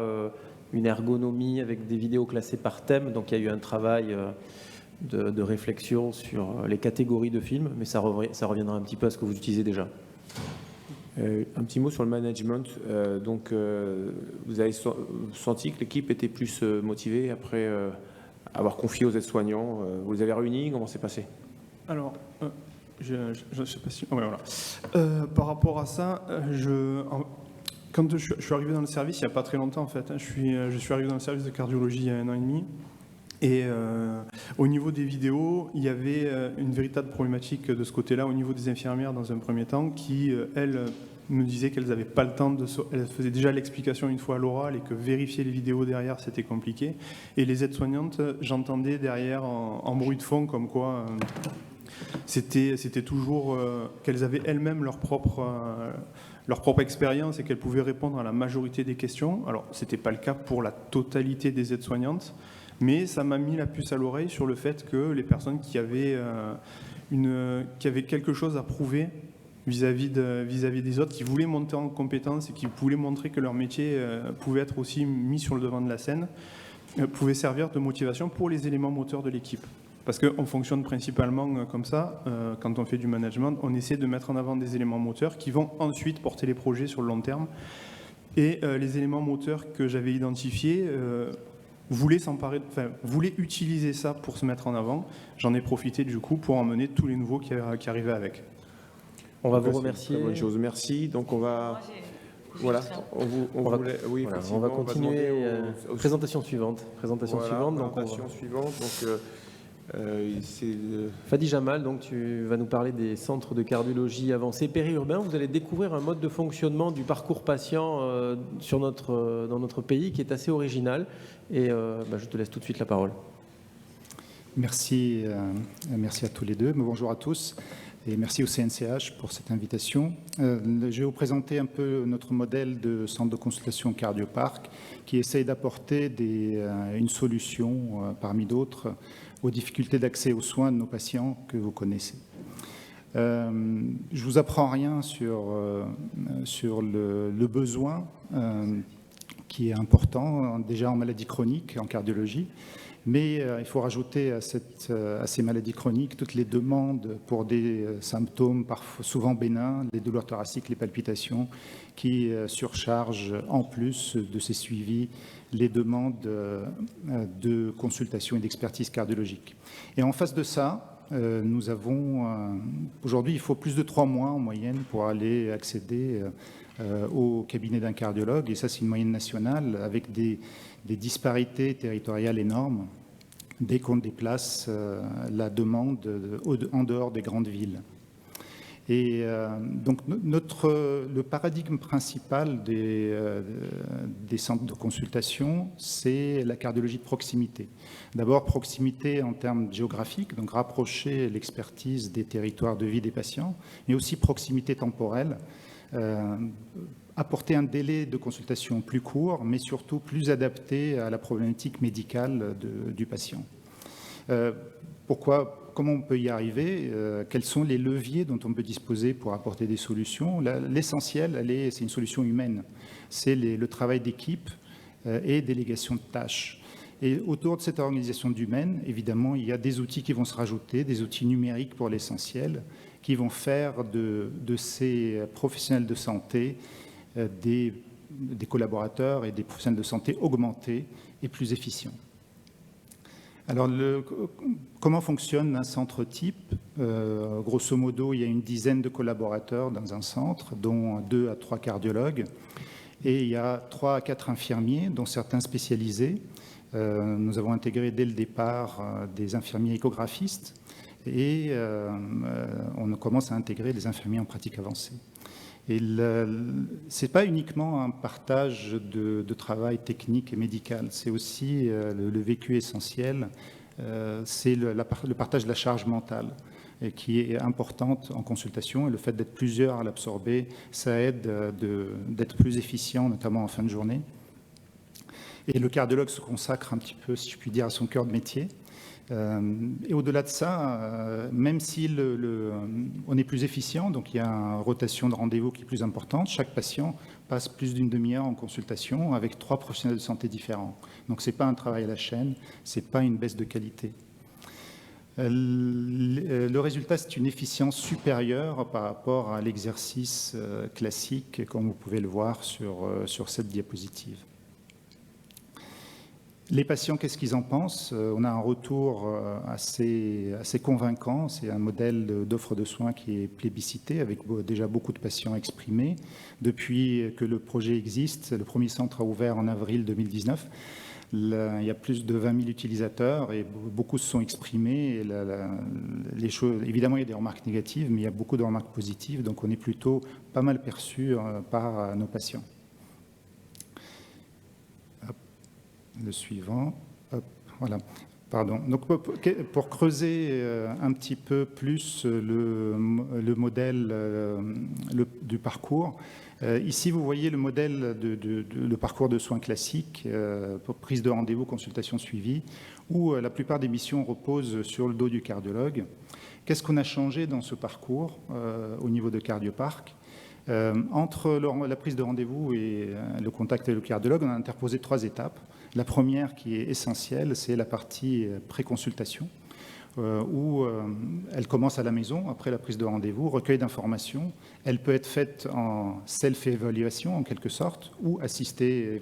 une ergonomie avec des vidéos classées par thème. Donc il y a eu un travail de réflexion sur les catégories de films, mais ça reviendra un petit peu à ce que vous utilisez déjà. Un petit mot sur le management. Donc vous avez senti que l'équipe était plus motivée après avoir confié aux aides-soignants. Vous les avez réunis, comment c'est passé? Alors, je ne sais pas si... ouais, voilà. Par rapport à ça, quand je suis arrivé dans le service, il n'y a pas très longtemps en fait, je suis arrivé dans le service de cardiologie il y a 1 an et demi, et au niveau des vidéos, il y avait une véritable problématique de ce côté-là, au niveau des infirmières dans un premier temps, qui, elles, me disaient qu'elles n'avaient pas le temps elles faisaient déjà l'explication une fois à l'oral, et que vérifier les vidéos derrière, c'était compliqué. Et les aides-soignantes, j'entendais derrière en bruit de fond comme quoi... C'était toujours qu'elles avaient elles-mêmes leur propre expérience et qu'elles pouvaient répondre à la majorité des questions. Alors, ce n'était pas le cas pour la totalité des aides-soignantes, mais ça m'a mis la puce à l'oreille sur le fait que les personnes qui avaient quelque chose à prouver vis-à-vis des autres, qui voulaient monter en compétences et qui voulaient montrer que leur métier pouvait être aussi mis sur le devant de la scène, pouvaient servir de motivation pour les éléments moteurs de l'équipe. Parce qu'on fonctionne principalement comme ça, quand on fait du management, on essaie de mettre en avant des éléments moteurs qui vont ensuite porter les projets sur le long terme. Et les éléments moteurs que j'avais identifiés voulaient utiliser ça pour se mettre en avant. J'en ai profité du coup pour emmener tous les nouveaux qui arrivaient avec. On va vous remercier. Très bonne chose, merci. Donc on va... Voilà, on va continuer. Présentation suivante. Fadi Jamal, donc tu vas nous parler des centres de cardiologie avancés périurbains. Vous allez découvrir un mode de fonctionnement du parcours patient dans notre pays qui est assez original. Et je te laisse tout de suite la parole. Merci à tous les deux. Bonjour à tous. Et merci au CNCH pour cette invitation. Je vais vous présenter un peu notre modèle de centre de consultation Cardioparc qui essaye d'apporter une solution parmi d'autres aux difficultés d'accès aux soins de nos patients que vous connaissez. Je ne vous apprends rien sur le besoin qui est important déjà en maladie chronique, en cardiologie. Mais il faut rajouter à ces maladies chroniques toutes les demandes pour des symptômes parfois souvent bénins, les douleurs thoraciques, les palpitations, qui surchargent en plus de ces suivis les demandes de consultation et d'expertise cardiologique. Et en face de ça, nous avons aujourd'hui, il faut plus de 3 mois en moyenne pour aller accéder au cabinet d'un cardiologue, et ça c'est une moyenne nationale avec des disparités territoriales énormes dès qu'on déplace la demande en dehors des grandes villes. Et donc le paradigme principal des centres de consultation, c'est la cardiologie de proximité. D'abord, proximité en termes géographiques, donc rapprocher l'expertise des territoires de vie des patients, mais aussi proximité temporelle, apporter un délai de consultation plus court, mais surtout plus adapté à la problématique médicale du patient. Comment on peut y arriver? Quels sont les leviers dont on peut disposer pour apporter des solutions? L'essentiel, c'est une solution humaine. C'est le travail d'équipe et délégation de tâches. Et autour de cette organisation d'humaine, évidemment, il y a des outils qui vont se rajouter, des outils numériques pour l'essentiel, qui vont faire de ces professionnels de santé des collaborateurs et des professionnels de santé augmentés et plus efficients. Alors, comment fonctionne un centre type? Grosso modo, il y a une dizaine de collaborateurs dans un centre, dont 2 à 3 cardiologues, et il y a 3 à 4 infirmiers, dont certains spécialisés. Nous avons intégré dès le départ des infirmiers échographistes, et on commence à intégrer les infirmiers en pratique avancée. Et ce n'est pas uniquement un partage de travail technique et médical, c'est aussi le vécu essentiel, c'est le partage de la charge mentale qui est importante en consultation, et le fait d'être plusieurs à l'absorber, ça aide d'être plus efficient, notamment en fin de journée. Et le cardiologue se consacre un petit peu, si je puis dire, à son cœur de métier. Et au-delà de ça, même si on est plus efficient, donc il y a une rotation de rendez-vous qui est plus importante, chaque patient passe plus d'une demi-heure en consultation avec 3 professionnels de santé différents. Donc ce n'est pas un travail à la chaîne, ce n'est pas une baisse de qualité. Le résultat, c'est une efficience supérieure par rapport à l'exercice classique, comme vous pouvez le voir sur cette diapositive. Les patients, qu'est-ce qu'ils en pensent? On a un retour assez convaincant. C'est un modèle d'offre de soins qui est plébiscité, avec déjà beaucoup de patients exprimés. Depuis que le projet existe, le premier centre a ouvert en avril 2019. Il y a plus de 20 000 utilisateurs et beaucoup se sont exprimés. Et évidemment, il y a des remarques négatives, mais il y a beaucoup de remarques positives. Donc, on est plutôt pas mal perçu par nos patients. Le suivant, voilà. Pardon. Donc, pour creuser un petit peu plus le modèle du parcours, ici vous voyez le modèle de parcours de soins classique, pour prise de rendez-vous, consultation suivie, où la plupart des missions reposent sur le dos du cardiologue. Qu'est-ce qu'on a changé dans ce parcours au niveau de Cardiopark ? Entre la prise de rendez-vous et le contact avec le cardiologue, on a interposé 3 étapes. La première, qui est essentielle, c'est la partie pré-consultation, où elle commence à la maison, après la prise de rendez-vous, recueil d'informations. Elle peut être faite en self-évaluation, en quelque sorte, ou assistée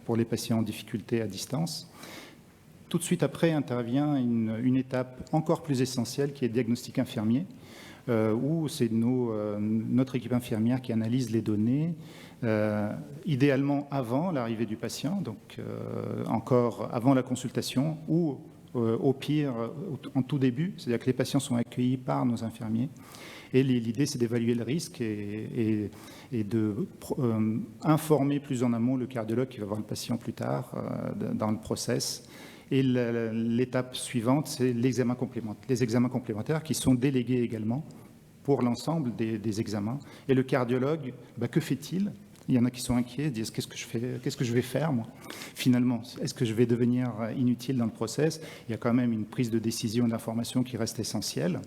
pour les patients en difficulté à distance. Tout de suite après intervient une étape encore plus essentielle, qui est le diagnostic infirmier, où c'est notre équipe infirmière qui analyse les données, idéalement avant l'arrivée du patient, donc encore avant la consultation, ou au pire en tout début, c'est-à-dire que les patients sont accueillis par nos infirmiers. Et l'idée, c'est d'évaluer le risque et de informer plus en amont le cardiologue qui va voir le patient plus tard dans le process. Et l'étape suivante, c'est les examens complémentaires qui sont délégués également pour l'ensemble des examens. Et le cardiologue, que fait-il ? Il y en a qui sont inquiets, disent qu'est-ce que je vais faire moi ? Finalement, est-ce que je vais devenir inutile dans le process ? Il y a quand même une prise de décision d'information qui reste essentielle.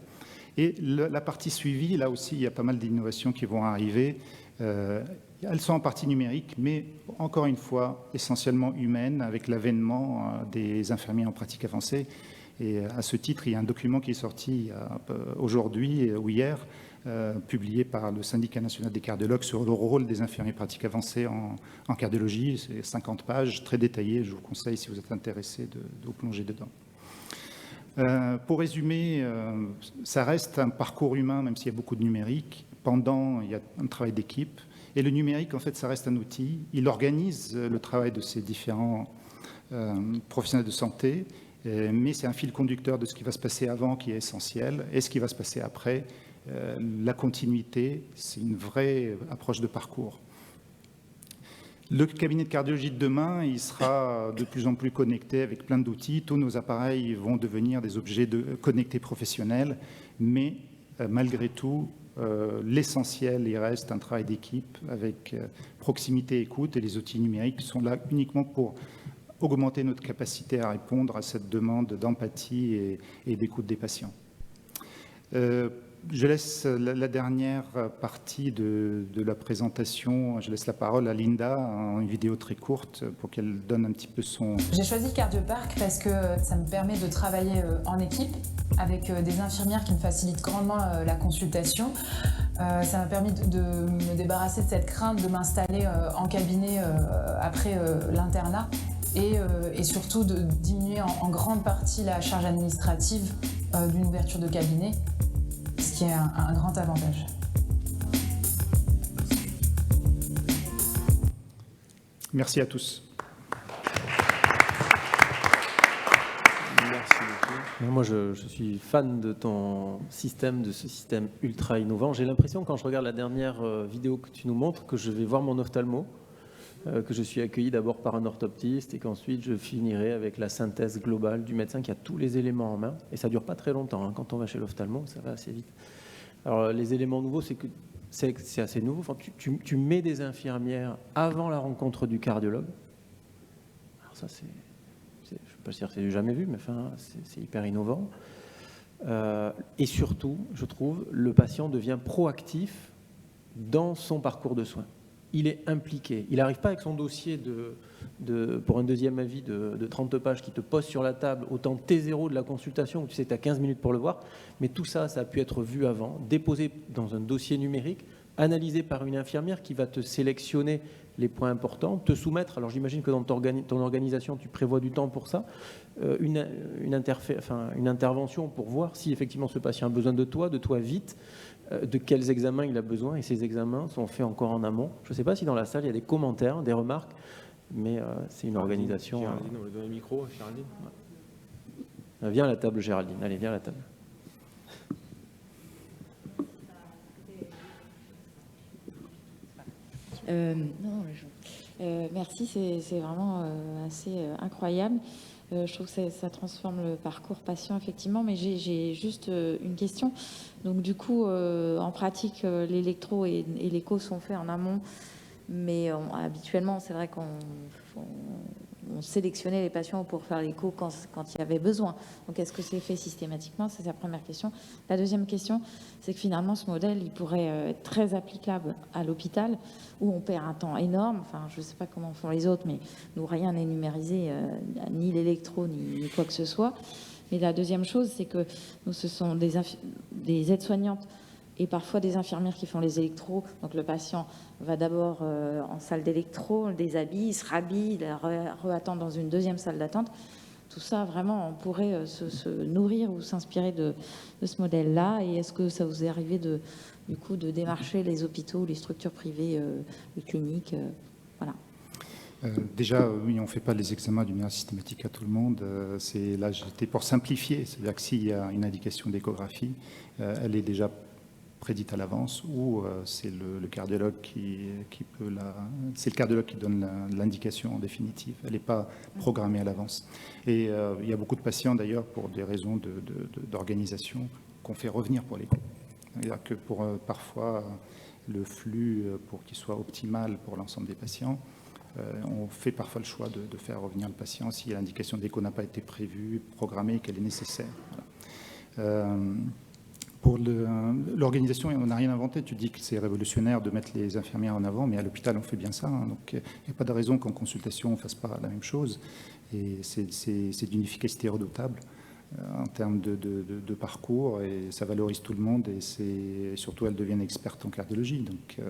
Et la partie suivie, là aussi, il y a pas mal d'innovations qui vont arriver. Elles sont en partie numériques, mais encore une fois, essentiellement humaines, avec l'avènement des infirmiers en pratique avancée. Et à ce titre, il y a un document qui est sorti aujourd'hui ou hier, publié par le Syndicat national des cardiologues sur le rôle des infirmiers pratiques avancées en cardiologie. C'est 50 pages, très détaillé. Je vous conseille, si vous êtes intéressé, de vous plonger dedans. Pour résumer, ça reste un parcours humain, même s'il y a beaucoup de numérique. Pendant, il y a un travail d'équipe. Et le numérique, en fait, ça reste un outil. Il organise le travail de ces différents professionnels de santé, mais c'est un fil conducteur de ce qui va se passer avant qui est essentiel, et ce qui va se passer après. La continuité, c'est une vraie approche de parcours. Le cabinet de cardiologie de demain, il sera de plus en plus connecté avec plein d'outils. Tous nos appareils vont devenir des objets connectés professionnels, mais malgré tout, l'essentiel, il reste un travail d'équipe avec proximité et écoute, et les outils numériques sont là uniquement pour augmenter notre capacité à répondre à cette demande d'empathie et d'écoute des patients. Je laisse la dernière partie de la présentation, je laisse la parole à Linda en une vidéo très courte pour qu'elle donne un petit peu son... J'ai choisi Cardiopark parce que ça me permet de travailler en équipe avec des infirmières qui me facilitent grandement la consultation. Ça m'a permis de me débarrasser de cette crainte de m'installer en cabinet après l'internat et surtout de diminuer en grande partie la charge administrative d'une ouverture de cabinet, ce qui est un grand avantage. Merci à tous. Merci beaucoup. Moi, je suis fan de ton système, de ce système ultra innovant. J'ai l'impression, quand je regarde la dernière vidéo que tu nous montres, que je vais voir mon ophtalmo, que je suis accueilli d'abord par un orthoptiste et qu'ensuite je finirai avec la synthèse globale du médecin qui a tous les éléments en main. Et ça ne dure pas très longtemps. Quand on va chez l'ophtalmo, ça va assez vite. Alors, les éléments nouveaux, c'est que c'est assez nouveau. Enfin, tu mets des infirmières avant la rencontre du cardiologue. Alors ça, je ne peux pas dire que c'est jamais vu, mais enfin, c'est hyper innovant. Et surtout, je trouve, le patient devient proactif dans son parcours de soins. Il est impliqué. Il n'arrive pas avec son dossier pour un deuxième avis de 30 pages qui te pose sur la table au temps T0 de la consultation, où tu sais que tu as 15 minutes pour le voir. Mais tout ça, ça a pu être vu avant, déposé dans un dossier numérique, analysé par une infirmière qui va te sélectionner les points importants, te soumettre. Alors j'imagine que dans ton organisation, tu prévois du temps pour ça, une intervention pour voir si effectivement ce patient a besoin de toi vite, de quels examens il a besoin, et ces examens sont faits encore en amont. Je ne sais pas si dans la salle il y a des commentaires, des remarques, mais c'est une organisation... Géraldine, on va donner le micro, Géraldine. Viens à la table, Géraldine. Allez, viens à la table. Merci, c'est vraiment assez incroyable. Je trouve que ça transforme le parcours patient, effectivement, mais j'ai juste une question. Donc, du coup, en pratique, l'électro et l'écho sont faits en amont, mais habituellement, c'est vrai qu'on sélectionnait les patients pour faire l'écho quand il y avait besoin. Donc, est-ce que c'est fait systématiquement? C'est sa première question. La deuxième question, c'est que finalement, ce modèle, il pourrait être très applicable à l'hôpital, où on perd un temps énorme. Enfin, je ne sais pas comment font les autres, mais nous, rien n'est numérisé, ni l'électro, ni quoi que ce soit. Mais la deuxième chose, c'est que nous, ce sont des aides-soignantes et parfois des infirmières qui font les électros. Donc le patient va d'abord en salle d'électro, le déshabille, il se rhabille, il re-attend dans une deuxième salle d'attente. Tout ça, vraiment, on pourrait se nourrir ou s'inspirer de ce modèle-là. Et est-ce que ça vous est arrivé du coup de démarcher les hôpitaux, les structures privées, les cliniques, voilà. Déjà, oui, on ne fait pas les examens d'une manière systématique à tout le monde. Là, j'étais pour simplifier. C'est-à-dire que s'il y a une indication d'échographie, elle est déjà prédite à l'avance, ou c'est le cardiologue c'est le cardiologue qui donne l'indication en définitive. Elle n'est pas programmée à l'avance. Et il y a beaucoup de patients d'ailleurs pour des raisons d'organisation qu'on fait revenir pour l'écho. C'est-à-dire que pour parfois le flux pour qu'il soit optimal pour l'ensemble des patients, on fait parfois le choix de faire revenir le patient si l'indication d'écho n'a pas été prévue, programmée, qu'elle est nécessaire. Voilà. Pour l'organisation, on n'a rien inventé. Tu dis que c'est révolutionnaire de mettre les infirmières en avant, mais à l'hôpital, on fait bien ça. Hein. Donc, il n'y a pas de raison qu'en consultation, on ne fasse pas la même chose. Et c'est d'une efficacité redoutable en termes de parcours, et ça valorise tout le monde, et surtout, elles deviennent expertes en cardiologie. Donc,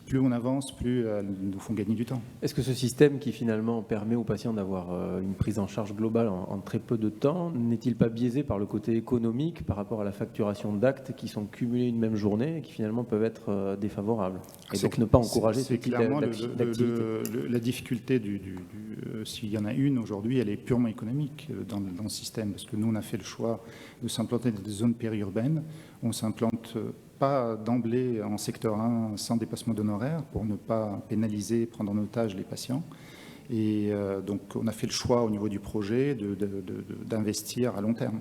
plus on avance, plus elles nous font gagner du temps. Est-ce que ce système qui finalement permet aux patients d'avoir une prise en charge globale en très peu de temps, n'est-il pas biaisé par le côté économique par rapport à la facturation d'actes qui sont cumulés une même journée et qui finalement peuvent être défavorables? Et donc ne pas encourager ce type d'activité. La difficulté, s'il y en a une aujourd'hui, elle est purement économique dans le système, parce que nous, on a fait le choix de s'implanter dans des zones périurbaines. On s'implante pas d'emblée en secteur 1 sans dépassement d'honoraires pour ne pas pénaliser, prendre en otage les patients. Et donc, on a fait le choix au niveau du projet d'investir à long terme.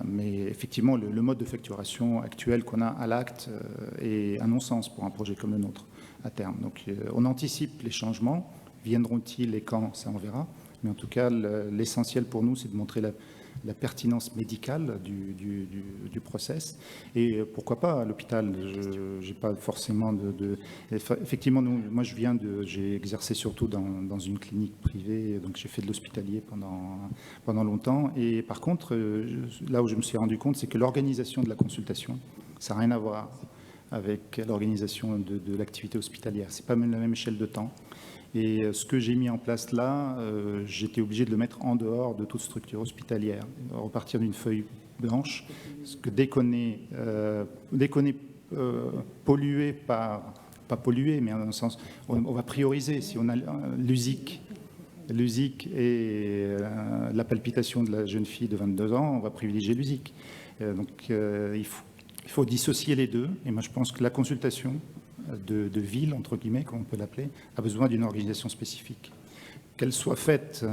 Mais effectivement, le mode de facturation actuel qu'on a à l'acte est un non-sens pour un projet comme le nôtre à terme. Donc, on anticipe les changements. Viendront-ils et quand, ça on verra. Mais en tout cas, l'essentiel pour nous, c'est de montrer la pertinence médicale du process. Et pourquoi pas à l'hôpital? Je n'ai pas forcément Effectivement, moi j'ai exercé surtout dans une clinique privée, donc j'ai fait de l'hospitalier pendant longtemps. Et par contre, là où je me suis rendu compte, c'est que l'organisation de la consultation, ça n'a rien à voir avec l'organisation de l'activité hospitalière. C'est pas même la même échelle de temps. Et ce que j'ai mis en place là, j'étais obligé de le mettre en dehors de toute structure hospitalière, repartir d'une feuille blanche, parce que dès qu'on est pollué pas pollué, mais dans le sens, on va prioriser. Si on a l'USIC et la palpitation de la jeune fille de 22 ans, on va privilégier l'USIC. Donc il faut dissocier les deux, et moi je pense que la consultation de ville, entre guillemets, comme on peut l'appeler, a besoin d'une organisation spécifique. Qu'elle soit faite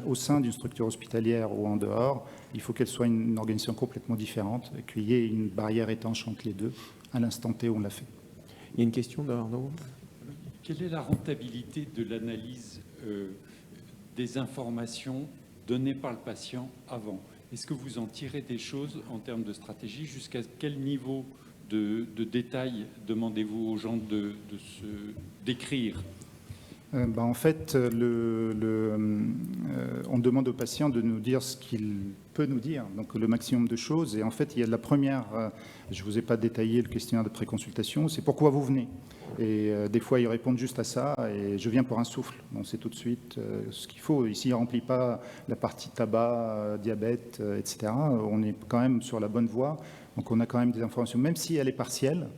au sein d'une structure hospitalière ou en dehors, il faut qu'elle soit une organisation complètement différente, qu'il y ait une barrière étanche entre les deux, à l'instant T où on l'a fait. Il y a une question d'Arnaud. Quelle est la rentabilité de l'analyse des informations données par le patient avant? Est-ce que vous en tirez des choses en termes de stratégie? Jusqu'à quel niveau de détails demandez-vous aux gens d'écrire? En fait, on demande au patient de nous dire ce qu'il peut nous dire, donc le maximum de choses. Et en fait, il y a de la première, je ne vous ai pas détaillé le questionnaire de préconsultation, c'est pourquoi vous venez. Et des fois, ils répondent juste à ça, et je viens pour un souffle. On sait tout de suite ce qu'il faut. Ici, il ne remplit pas la partie tabac, diabète, etc. On est quand même sur la bonne voie. Donc on a quand même des informations, même si elle est partielle.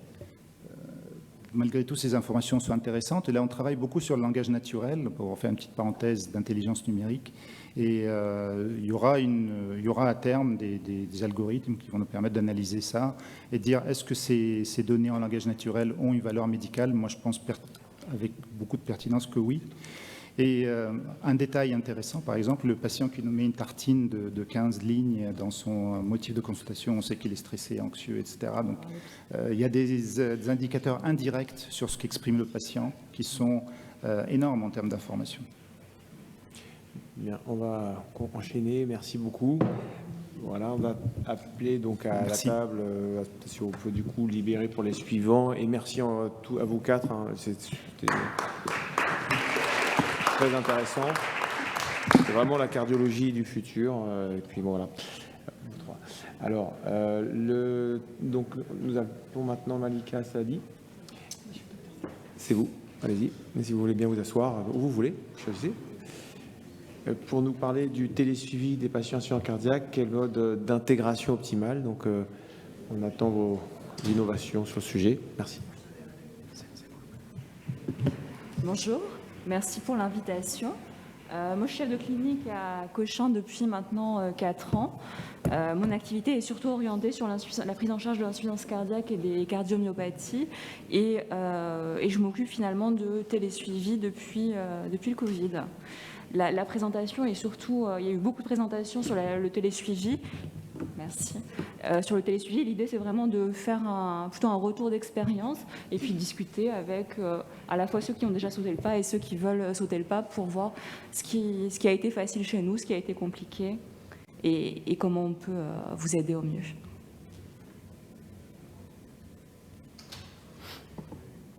Malgré tout, ces informations sont intéressantes. Et là, on travaille beaucoup sur le langage naturel, pour faire une petite parenthèse d'intelligence numérique. Et il y aura à terme des algorithmes qui vont nous permettre d'analyser ça et de dire est-ce que ces données en langage naturel ont une valeur médicale? Moi, je pense avec beaucoup de pertinence que oui. Et un détail intéressant, par exemple, le patient qui nous met une tartine de 15 lignes dans son motif de consultation, on sait qu'il est stressé, anxieux, etc. Donc, il y a des indicateurs indirects sur ce qu'exprime le patient qui sont énormes en termes d'information. Bien, on va enchaîner. Merci beaucoup. Voilà, on va appeler donc à la table, si on peut du coup libérer pour les suivants. Et merci à vous quatre. Hein, c'était très intéressant. C'est vraiment la cardiologie du futur. Et puis bon, voilà. Alors, donc nous appelons maintenant Malika Saadi. C'est vous. Allez-y. Mais si vous voulez bien vous asseoir où vous voulez, choisissez. Pour nous parler du télésuivi des patients insuffisants cardiaques, quel mode d'intégration optimale. Donc, on attend vos innovations sur le sujet. Merci. Bonjour, merci pour l'invitation. Moi, je suis chef de clinique à Cochin depuis maintenant 4 ans. Mon activité est surtout orientée sur la prise en charge de l'insuffisance cardiaque et des cardiomyopathies. Et je m'occupe finalement de télésuivi depuis le Covid. La présentation est surtout, il y a eu beaucoup de présentations sur le télésuivi. Merci. Sur le télésuivi, l'idée c'est vraiment de faire plutôt un retour d'expérience et puis discuter avec à la fois ceux qui ont déjà sauté le pas et ceux qui veulent sauter le pas pour voir ce qui a été facile chez nous, ce qui a été compliqué et comment on peut vous aider au mieux.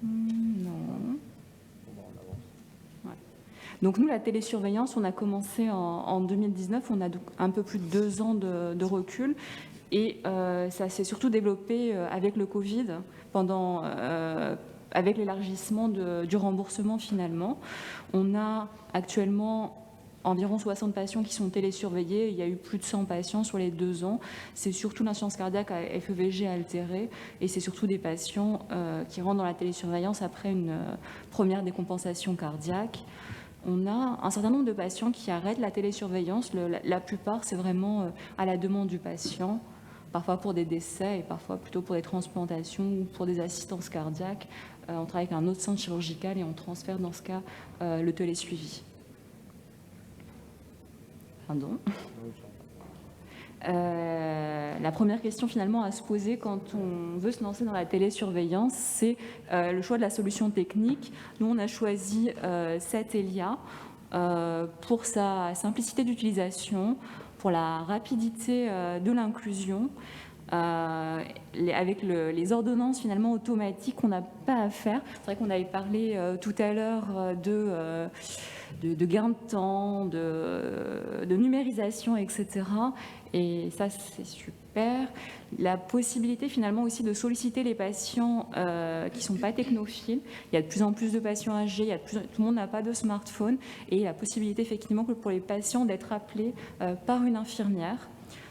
Non. Donc nous, la télésurveillance, on a commencé en 2019, on a donc un peu plus de 2 ans de recul et ça s'est surtout développé avec le Covid, avec l'élargissement du remboursement finalement. On a actuellement environ 60 patients qui sont télésurveillés, il y a eu plus de 100 patients sur les 2 ans. C'est surtout l'insuffisance cardiaque à FEVG altérée et c'est surtout des patients qui rentrent dans la télésurveillance après une première décompensation cardiaque. On a un certain nombre de patients qui arrêtent la télésurveillance. La plupart, c'est vraiment à la demande du patient, parfois pour des décès et parfois plutôt pour des transplantations ou pour des assistances cardiaques. On travaille avec un autre centre chirurgical et on transfère dans ce cas le télésuivi. Pardon. La première question finalement à se poser quand on veut se lancer dans la télésurveillance, c'est le choix de la solution technique. Nous, on a choisi Satellia pour sa simplicité d'utilisation, pour la rapidité de l'inclusion, avec les ordonnances finalement automatiques qu'on n'a pas à faire. C'est vrai qu'on avait parlé tout à l'heure de gain de temps, de numérisation, etc. Et ça, c'est super. La possibilité finalement aussi de solliciter les patients qui ne sont pas technophiles. Il y a de plus en plus de patients âgés, tout le monde n'a pas de smartphone. Et la possibilité effectivement pour les patients d'être appelés par une infirmière.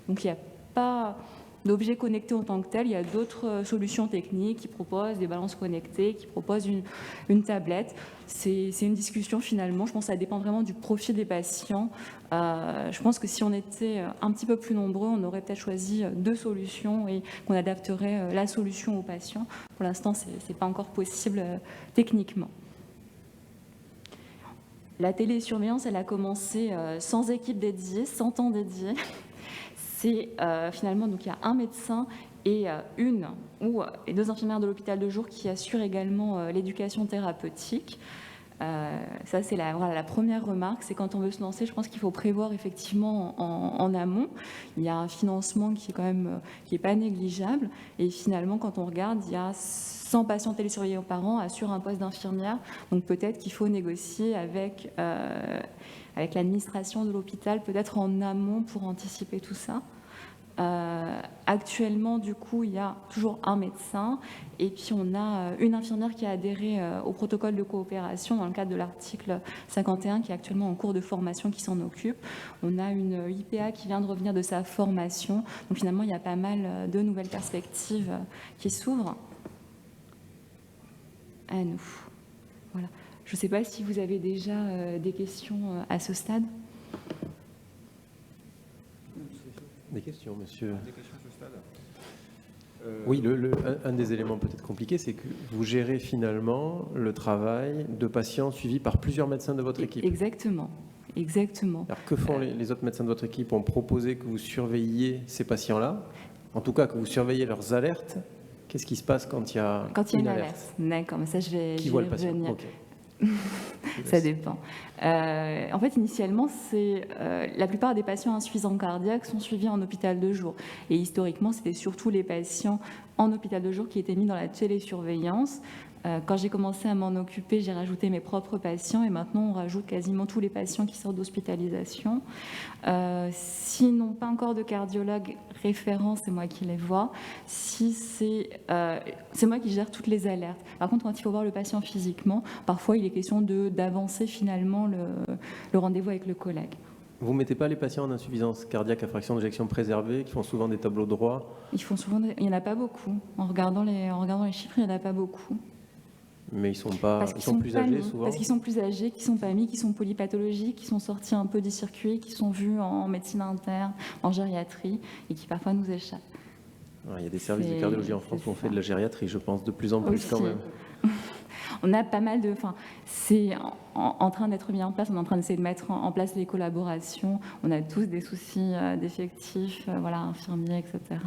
Donc il n'y a pas d'objets connectés en tant que tel, il y a d'autres solutions techniques qui proposent des balances connectées, qui proposent une tablette. C'est une discussion finalement, je pense que ça dépend vraiment du profil des patients. Je pense que si on était un petit peu plus nombreux, on aurait peut-être choisi 2 solutions et qu'on adapterait la solution aux patients. Pour l'instant, ce n'est pas encore possible techniquement. La télésurveillance, elle a commencé sans équipe dédiée, sans temps dédié. C'est finalement, donc il y a un médecin et et 2 infirmières de l'hôpital de jour qui assurent également l'éducation thérapeutique. Ça, c'est la première remarque, c'est quand on veut se lancer, je pense qu'il faut prévoir effectivement en amont. Il y a un financement qui est quand même qui est pas négligeable. Et finalement, quand on regarde, il y a 100 patients télésurveillés par an assurent un poste d'infirmière. Donc peut-être qu'il faut négocier avec l'administration de l'hôpital, peut-être en amont pour anticiper tout ça. Actuellement, du coup, il y a toujours un médecin et puis on a une infirmière qui a adhéré au protocole de coopération dans le cadre de l'article 51 qui est actuellement en cours de formation qui s'en occupe. On a une IPA qui vient de revenir de sa formation. Donc finalement, il y a pas mal de nouvelles perspectives qui s'ouvrent à nous. Voilà. Je ne sais pas si vous avez déjà des questions à ce stade. Des questions, monsieur. Des questions à ce stade. Oui, un des éléments peut-être compliqués, c'est que vous gérez finalement le travail de patients suivis par plusieurs médecins de votre équipe. Exactement. Exactement. Alors, que font les autres médecins de votre équipe? Ont proposé que vous surveilliez ces patients-là, en tout cas que vous surveillez leurs alertes. Qu'est-ce qui se passe quand il y a une alerte? D'accord, mais ça je vais Qui voit le patient? Okay. Ça dépend. En fait, initialement, la plupart des patients insuffisants cardiaques sont suivis en hôpital de jour. Et historiquement, c'était surtout les patients en hôpital de jour qui étaient mis dans la télésurveillance. Quand j'ai commencé à m'en occuper, j'ai rajouté mes propres patients et maintenant on rajoute quasiment tous les patients qui sortent d'hospitalisation. S'ils n'ont pas encore de cardiologue référent, c'est moi qui les vois. Si c'est moi qui gère toutes les alertes. Par contre, quand il faut voir le patient physiquement, parfois il est question d'avancer finalement le rendez-vous avec le collègue. Vous ne mettez pas les patients en insuffisance cardiaque à fraction d'éjection préservée, qui font souvent des tableaux droits? Il n'y en a pas beaucoup. En regardant les chiffres, il n'y en a pas beaucoup. Mais ils sont plus âgés souvent? Parce qu'ils sont plus âgés, qu'ils sont pas mis, qu'ils sont polypathologiques, qui sont sortis un peu du circuit, qui sont vus en médecine interne, en gériatrie, et qui parfois nous échappent. Il y a des services de cardiologie en France où on fait de la gériatrie, je pense, de plus en plus aussi. Quand même. On a pas mal de... c'est en train d'être mis en place, on est en train d'essayer de mettre en place les collaborations. On a tous des soucis d'effectifs, infirmiers, etc.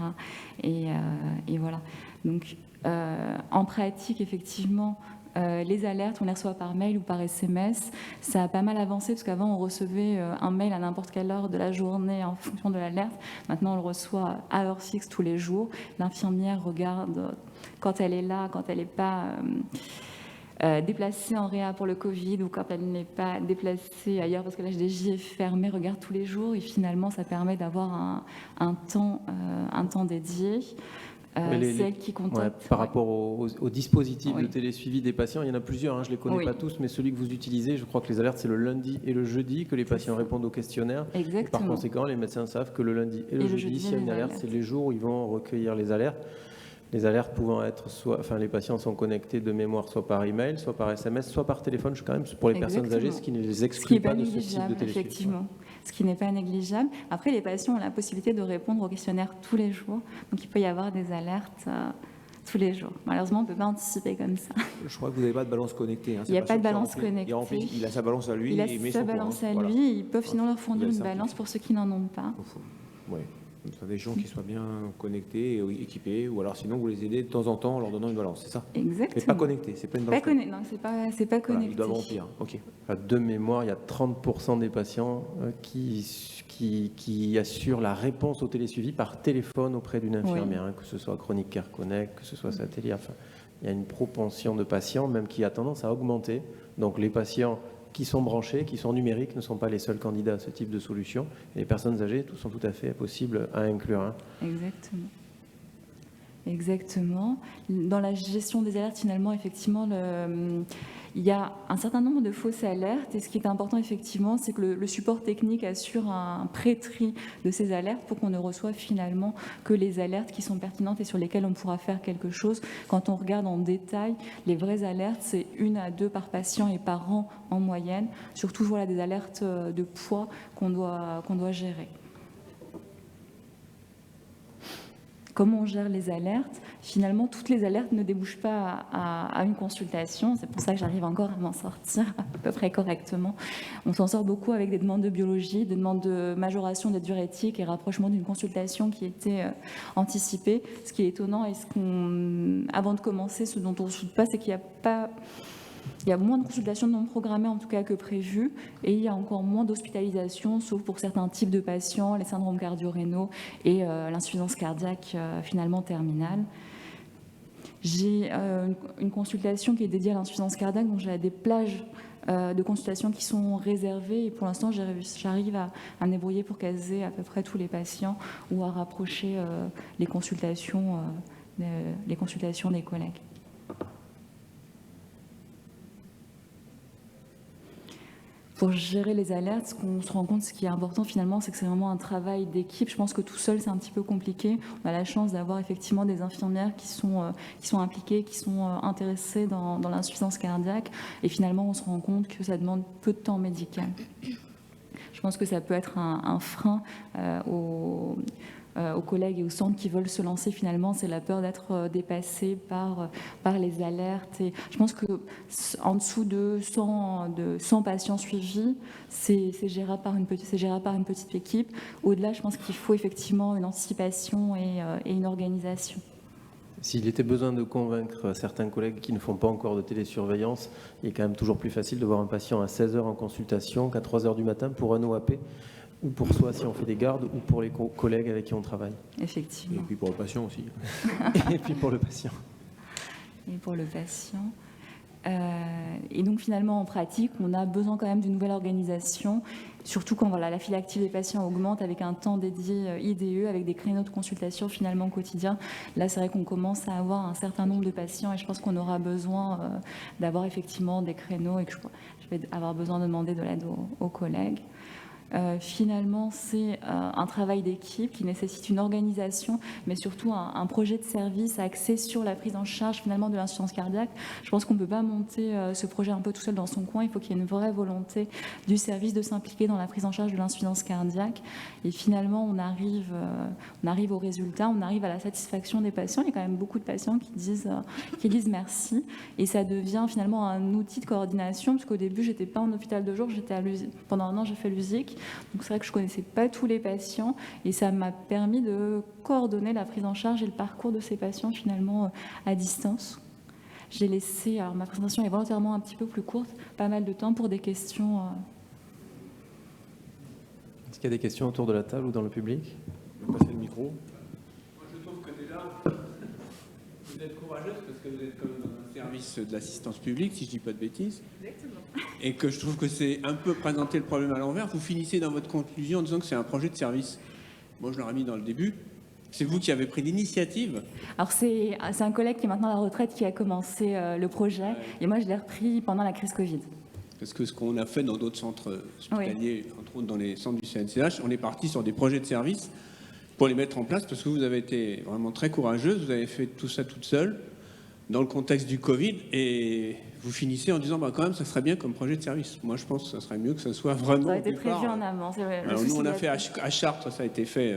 Et voilà. Donc, en pratique, effectivement, les alertes, on les reçoit par mail ou par SMS. Ça a pas mal avancé parce qu'avant, on recevait un mail à n'importe quelle heure de la journée en fonction de l'alerte. Maintenant, on le reçoit à heure fixe tous les jours. L'infirmière regarde quand elle est là, quand elle n'est pas déplacée en réa pour le Covid ou quand elle n'est pas déplacée ailleurs parce que l'HDJ est fermé, regarde tous les jours. Et finalement, ça permet d'avoir un temps dédié. C'est elle qui contacte. Par rapport au dispositif de télésuivi des patients, il y en a plusieurs, je ne les connais pas tous, mais celui que vous utilisez, je crois que les alertes, c'est le lundi et le jeudi que les patients répondent au questionnaire. Exactement. Et par conséquent, les médecins savent que le lundi et le jeudi, s'il y a une alerte, c'est les jours où ils vont recueillir les alertes. Les alertes pouvant être les patients sont connectés de mémoire soit par email, soit par SMS, soit par téléphone, quand même pour les personnes âgées, ce qui ne les exclut pas de ce type de télésuivi. Effectivement. Ce qui n'est pas négligeable. Après, les patients ont la possibilité de répondre au questionnaire tous les jours. Donc, il peut y avoir des alertes tous les jours. Malheureusement, on ne peut pas anticiper comme ça. Je crois que vous n'avez pas de balance connectée. Il n'y a pas de balance connectée. Il a sa balance à lui. Il a sa balance à lui. Ils peuvent sinon leur fournir une balance pour ceux qui n'en ont pas. Oui. Il y a des gens qui soient bien connectés et équipés, ou alors sinon vous les aidez de temps en temps en leur donnant une balance, c'est ça? Exactement. Mais pas connecté, c'est pas une balance. Non, c'est pas connecté. Ils doivent remplir. Ok. De mémoire, il y a 30% des patients qui assurent la réponse au télésuivi par téléphone auprès d'une infirmière, que ce soit Chronic Care Connect, que ce soit Satellia. Enfin, il y a une propension de patients même qui a tendance à augmenter. Donc les patients qui sont branchés, qui sont numériques, ne sont pas les seuls candidats à ce type de solution. Et les personnes âgées sont tout à fait possibles à inclure. Exactement. Exactement. Dans la gestion des alertes, finalement, effectivement, il y a un certain nombre de fausses alertes. Et ce qui est important, effectivement, c'est que le support technique assure un pré-tri de ces alertes pour qu'on ne reçoive finalement que les alertes qui sont pertinentes et sur lesquelles on pourra faire quelque chose. Quand on regarde en détail, les vraies alertes, c'est 1 à 2 par patient et par an en moyenne. Surtout, des alertes de poids qu'on doit gérer. Comment on gère les alertes? Finalement, toutes les alertes ne débouchent pas à une consultation. C'est pour ça que j'arrive encore à m'en sortir à peu près correctement. On s'en sort beaucoup avec des demandes de biologie, des demandes de majoration des diurétiques et rapprochement d'une consultation qui était anticipée. Ce qui est étonnant et avant de commencer, ce dont on ne se doute pas, c'est qu'il y a moins de consultations non programmées en tout cas que prévues et il y a encore moins d'hospitalisations sauf pour certains types de patients, les syndromes cardio-rénaux et l'insuffisance cardiaque finalement terminale. J'ai une consultation qui est dédiée à l'insuffisance cardiaque, donc j'ai des plages de consultations qui sont réservées et pour l'instant j'arrive à me débrouiller pour caser à peu près tous les patients ou à rapprocher les consultations des collègues. Pour gérer les alertes, ce qu'on se rend compte, ce qui est important finalement, c'est que c'est vraiment un travail d'équipe. Je pense que tout seul, c'est un petit peu compliqué. On a la chance d'avoir effectivement des infirmières qui sont impliquées, qui sont intéressées dans l'insuffisance cardiaque. Et finalement, on se rend compte que ça demande peu de temps médical. Je pense que ça peut être un frein aux collègues et aux centres qui veulent se lancer finalement, c'est la peur d'être dépassés par les alertes. Et je pense qu'en dessous de 100 patients suivis, c'est gérable par une petite équipe. Au-delà, je pense qu'il faut effectivement une anticipation et une organisation. S'il était besoin de convaincre certains collègues qui ne font pas encore de télésurveillance, il est quand même toujours plus facile de voir un patient à 16h en consultation qu'à 3h du matin pour un OAP, ou pour soi si on fait des gardes, ou pour les collègues avec qui on travaille. Effectivement. Et puis pour le patient aussi. Et puis pour le patient. Et pour le patient. Et donc finalement en pratique, on a besoin quand même d'une nouvelle organisation, surtout quand la file active des patients augmente avec un temps dédié IDE, avec des créneaux de consultation finalement quotidiens. Là, c'est vrai qu'on commence à avoir un certain nombre de patients et je pense qu'on aura besoin d'avoir effectivement des créneaux et que je vais avoir besoin de demander de l'aide aux collègues. Finalement, c'est un travail d'équipe qui nécessite une organisation, mais surtout un projet de service axé sur la prise en charge finalement de l'insuffisance cardiaque. Je pense qu'on ne peut pas monter ce projet un peu tout seul dans son coin. Il faut qu'il y ait une vraie volonté du service de s'impliquer dans la prise en charge de l'insuffisance cardiaque. Et finalement, on arrive au résultat, on arrive à la satisfaction des patients. Il y a quand même beaucoup de patients qui disent merci. Et ça devient finalement un outil de coordination, parce qu'au début, je n'étais pas en hôpital de jour, pendant un an, j'ai fait l'USIC. Donc c'est vrai que je ne connaissais pas tous les patients et ça m'a permis de coordonner la prise en charge et le parcours de ces patients finalement à distance. J'ai laissé, alors ma présentation est volontairement un petit peu plus courte, pas mal de temps pour des questions. Est-ce qu'il y a des questions autour de la table ou dans le public ? Je vais passer le micro. Moi, je trouve que déjà, vous êtes courageuse parce que vous êtes comme dans un service de l'assistance publique, si je ne dis pas de bêtises. Exactement. Et que je trouve que c'est un peu présenter le problème à l'envers. Vous finissez dans votre conclusion en disant que c'est un projet de service. Moi, je l'aurais mis dans le début. C'est vous qui avez pris l'initiative. Alors, c'est un collègue qui est maintenant à la retraite qui a commencé le projet. Et moi, je l'ai repris pendant la crise Covid. Parce que ce qu'on a fait dans d'autres centres hospitaliers, entre autres dans les centres du CNCH, on est parti sur des projets de service pour les mettre en place parce que vous avez été vraiment très courageuse. Vous avez fait tout ça toute seule dans le contexte du Covid et vous finissez en disant quand même ça serait bien comme projet de service. Moi je pense que ça serait mieux que ça soit vraiment. Ça a été prévu en amont. Alors, nous on a fait à Chartres, ça a été fait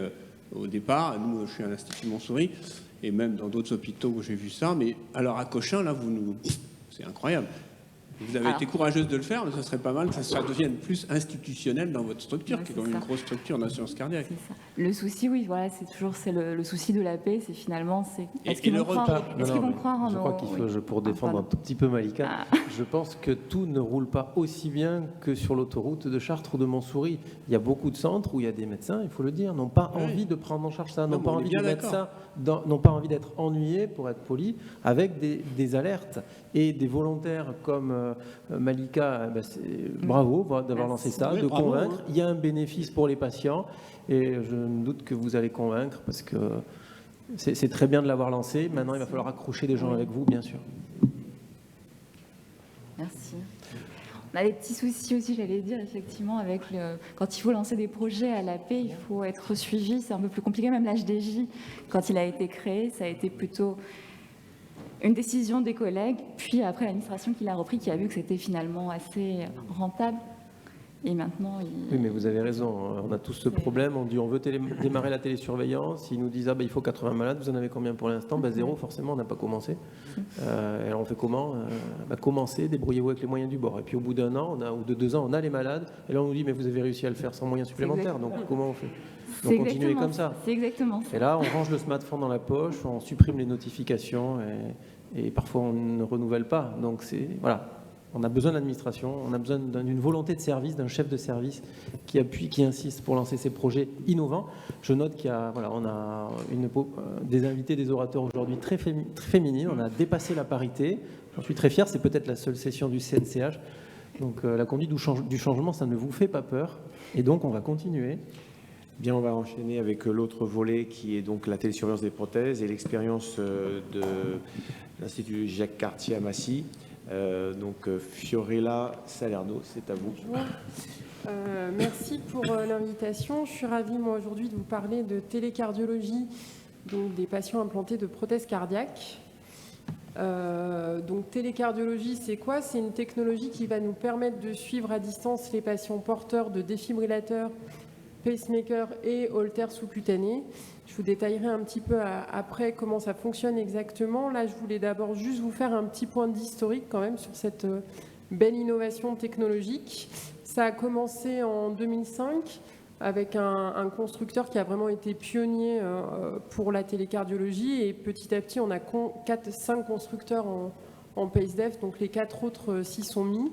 au départ. Nous je suis à l'Institut Montsouris et même dans d'autres hôpitaux où j'ai vu ça. Mais alors à Cochin là c'est incroyable. Vous avez été courageuse de le faire, mais ça serait pas mal que ça devienne plus institutionnel dans votre structure, qui est quand même une grosse structure d'assurance cardiaque. Le souci, oui, voilà, c'est toujours le souci de la paix, c'est finalement, est-ce qu'ils vont croire en Je crois qu'il faut, pour défendre un tout petit peu Malika, je pense que tout ne roule pas aussi bien que sur l'autoroute de Chartres ou de Montsouris. Il y a beaucoup de centres où il y a des médecins, il faut le dire, n'ont pas envie de prendre en charge ça, n'ont pas envie de mettre ça, n'ont pas envie d'être ennuyés, pour être poli, avec des alertes et des volontaires comme Malika, bravo d'avoir lancé ça, de convaincre. Il y a un bénéfice pour les patients et je me doute que vous allez convaincre parce que c'est très bien de l'avoir lancé. Maintenant, il va falloir accrocher des gens avec vous, bien sûr. Merci. On a des petits soucis aussi, j'allais dire, effectivement, quand il faut lancer des projets à l'AP, il faut être suivi. C'est un peu plus compliqué, même l'HDJ, quand il a été créé, ça a été plutôt une décision des collègues, puis après l'administration qui l'a repris, qui a vu que c'était finalement assez rentable. Et maintenant, Oui, mais vous avez raison. On a tous ce problème. On dit on veut démarrer la télésurveillance. Ils nous disent il faut 80 malades. Vous en avez combien pour l'instant ? Zéro, forcément, on n'a pas commencé. Alors on fait comment ? Commencer, débrouillez-vous avec les moyens du bord. Et puis au bout d'un an, ou de 2 ans, on a les malades. Et là on nous dit mais vous avez réussi à le faire sans moyens supplémentaires. Donc comment on fait ? Donc continuez comme ça. C'est exactement ça. Et là, on range le smartphone dans la poche, on supprime les notifications et parfois on ne renouvelle pas. Donc voilà. On a besoin d'administration, on a besoin d'une volonté de service, d'un chef de service qui appuie, qui insiste pour lancer ces projets innovants. Je note on a des invités, des orateurs aujourd'hui très féminines. On a dépassé la parité. J'en suis très fier. C'est peut-être la seule session du CNCH. Donc la conduite du changement, ça ne vous fait pas peur. Et donc on va continuer. Bien, on va enchaîner avec l'autre volet qui est donc la télésurveillance des prothèses et l'expérience de l'Institut Jacques Cartier à Massy. Donc Fiorella Salerno, c'est à vous. Merci pour l'invitation. Je suis ravie moi aujourd'hui de vous parler de télécardiologie, donc des patients implantés de prothèses cardiaques. Donc télécardiologie, c'est quoi ? C'est une technologie qui va nous permettre de suivre à distance les patients porteurs de défibrillateurs pacemaker et holter sous-cutané. Je vous détaillerai un petit peu après comment ça fonctionne exactement. Là, je voulais d'abord juste vous faire un petit point d'historique quand même sur cette belle innovation technologique. Ça a commencé en 2005 avec un constructeur qui a vraiment été pionnier pour la télécardiologie, et petit à petit, on a 5 constructeurs en PaceDef, donc les 4 autres s'y sont mis.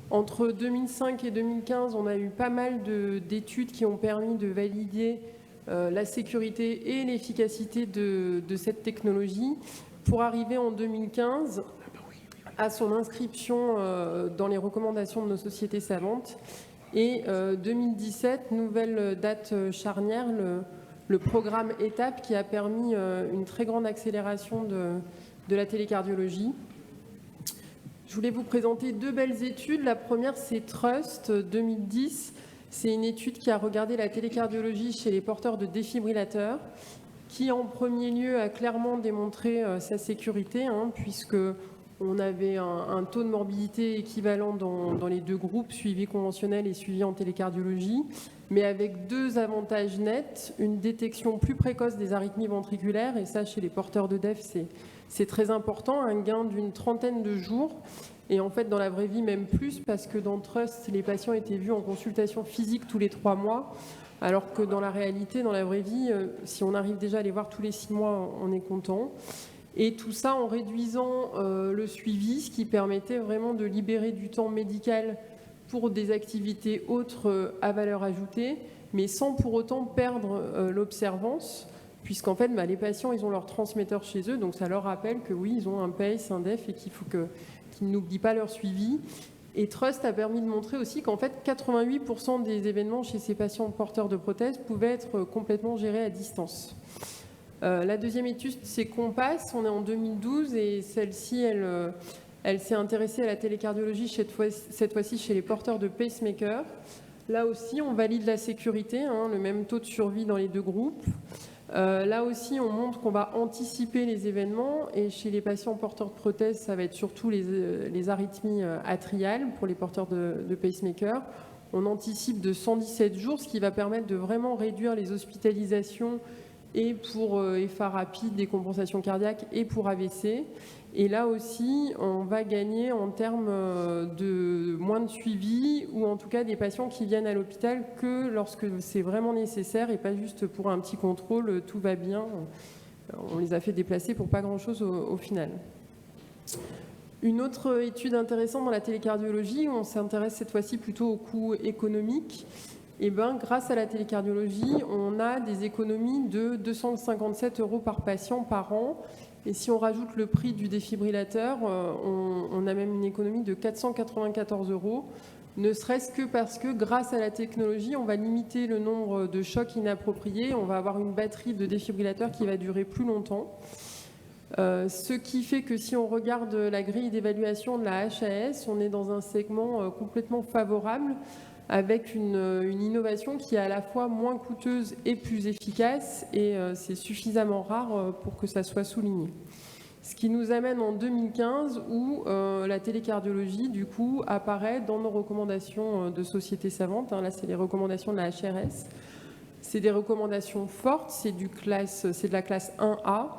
Entre 2005 et 2015, on a eu pas mal d'études qui ont permis de valider la sécurité et l'efficacité de cette technologie, pour arriver en 2015 à son inscription dans les recommandations de nos sociétés savantes. Et 2017, nouvelle date charnière, le programme ETAP, qui a permis une très grande accélération de la télécardiologie. Je voulais vous présenter 2 belles études. La première, c'est Trust 2010. C'est une étude qui a regardé la télécardiologie chez les porteurs de défibrillateurs, qui en premier lieu a clairement démontré sa sécurité, puisque on avait un taux de morbidité équivalent dans les 2 groupes, suivi conventionnel et suivi en télécardiologie, mais avec 2 avantages nets: une détection plus précoce des arythmies ventriculaires, et ça chez les porteurs de DEF c'est très important, un gain d'une 30aine de jours, et en fait dans la vraie vie même plus, parce que dans Trust, les patients étaient vus en consultation physique tous les 3 mois, alors que dans la réalité, dans la vraie vie, si on arrive déjà à les voir tous les 6 mois, on est content. Et tout ça en réduisant le suivi, ce qui permettait vraiment de libérer du temps médical pour des activités autres à valeur ajoutée, mais sans pour autant perdre l'observance, puisqu'en fait, les patients, ils ont leur transmetteur chez eux, donc ça leur rappelle que oui, ils ont un PACE, un DEF, et qu'il faut qu'ils n'oublient pas leur suivi. Et Trust a permis de montrer aussi qu'en fait, 88% des événements chez ces patients porteurs de prothèses pouvaient être complètement gérés à distance. La deuxième étude, c'est Compass, on est en 2012, et celle-ci, elle s'est intéressée à la télécardiologie, cette fois-ci chez les porteurs de pacemaker. Là aussi, on valide la sécurité, le même taux de survie dans les 2 groupes. Là aussi, on montre qu'on va anticiper les événements, et chez les patients porteurs de prothèses, ça va être surtout les arythmies atriales pour les porteurs de pacemaker. On anticipe de 117 jours, ce qui va permettre de vraiment réduire les hospitalisations, et pour effort rapide, décompensation cardiaque, et pour AVC. Et là aussi, on va gagner en termes de moins de suivi, ou en tout cas des patients qui viennent à l'hôpital que lorsque c'est vraiment nécessaire, et pas juste pour un petit contrôle, tout va bien. On les a fait déplacer pour pas grand-chose au final. Une autre étude intéressante dans la télécardiologie, on s'intéresse cette fois-ci plutôt aux coûts économiques. Et grâce à la télécardiologie, on a des économies de 257 € par patient par an. Et si on rajoute le prix du défibrillateur, on a même une économie de 494 €, ne serait-ce que parce que grâce à la technologie, on va limiter le nombre de chocs inappropriés. On va avoir une batterie de défibrillateurs qui va durer plus longtemps. Ce qui fait que si on regarde la grille d'évaluation de la HAS, on est dans un segment complètement favorable, avec une innovation qui est à la fois moins coûteuse et plus efficace, et c'est suffisamment rare pour que ça soit souligné. Ce qui nous amène en 2015, où la télécardiologie, du coup, apparaît dans nos recommandations de sociétés savantes. Là, c'est les recommandations de la HRS. C'est des recommandations fortes, c'est de la classe 1A.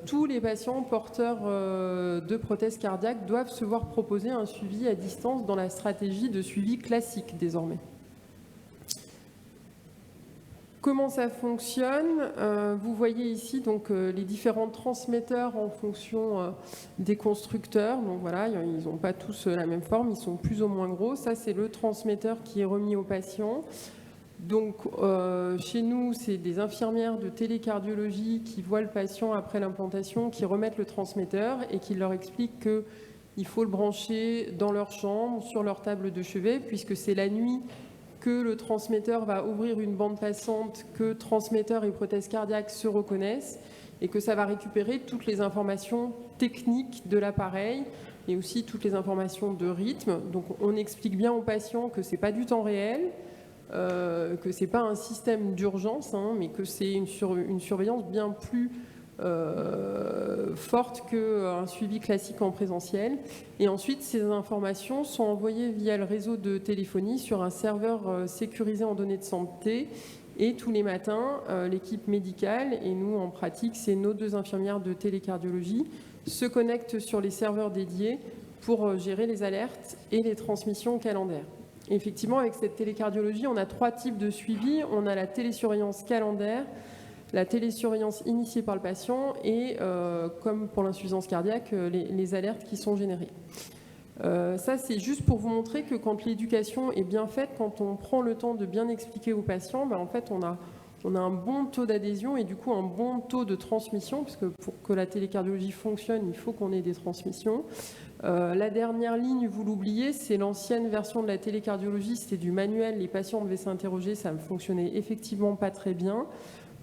Tous les patients porteurs de prothèses cardiaques doivent se voir proposer un suivi à distance dans la stratégie de suivi classique désormais. Comment ça fonctionne? Vous voyez ici donc les différents transmetteurs en fonction des constructeurs. Donc voilà, ils n'ont pas tous la même forme, ils sont plus ou moins gros. Ça, c'est le transmetteur qui est remis au patient. Donc, chez nous, c'est des infirmières de télécardiologie qui voient le patient après l'implantation, qui remettent le transmetteur et qui leur expliquent qu'il faut le brancher dans leur chambre, sur leur table de chevet, puisque c'est la nuit que le transmetteur va ouvrir une bande passante, que transmetteur et prothèse cardiaque se reconnaissent, et que ça va récupérer toutes les informations techniques de l'appareil et aussi toutes les informations de rythme. Donc, on explique bien aux patients que ce n'est pas du temps réel, que ce n'est pas un système d'urgence, mais que c'est une surveillance bien plus forte qu'un suivi classique en présentiel. Et ensuite, ces informations sont envoyées via le réseau de téléphonie sur un serveur sécurisé en données de santé. Et tous les matins, l'équipe médicale, et nous en pratique, c'est nos 2 infirmières de télécardiologie, se connectent sur les serveurs dédiés pour gérer les alertes et les transmissions calendaires. Effectivement, avec cette télécardiologie, on a 3 types de suivi. On a la télésurveillance calendaire, la télésurveillance initiée par le patient et, comme pour l'insuffisance cardiaque, les alertes qui sont générées. Ça, c'est juste pour vous montrer que quand l'éducation est bien faite, quand on prend le temps de bien expliquer aux patients, ben, en fait, on a un bon taux d'adhésion et du coup un bon taux de transmission, parce que pour que la télécardiologie fonctionne, il faut qu'on ait des transmissions. La dernière ligne, vous l'oubliez, c'est l'ancienne version de la télécardiologie, c'était du manuel, les patients devaient s'interroger, ça ne fonctionnait effectivement pas très bien.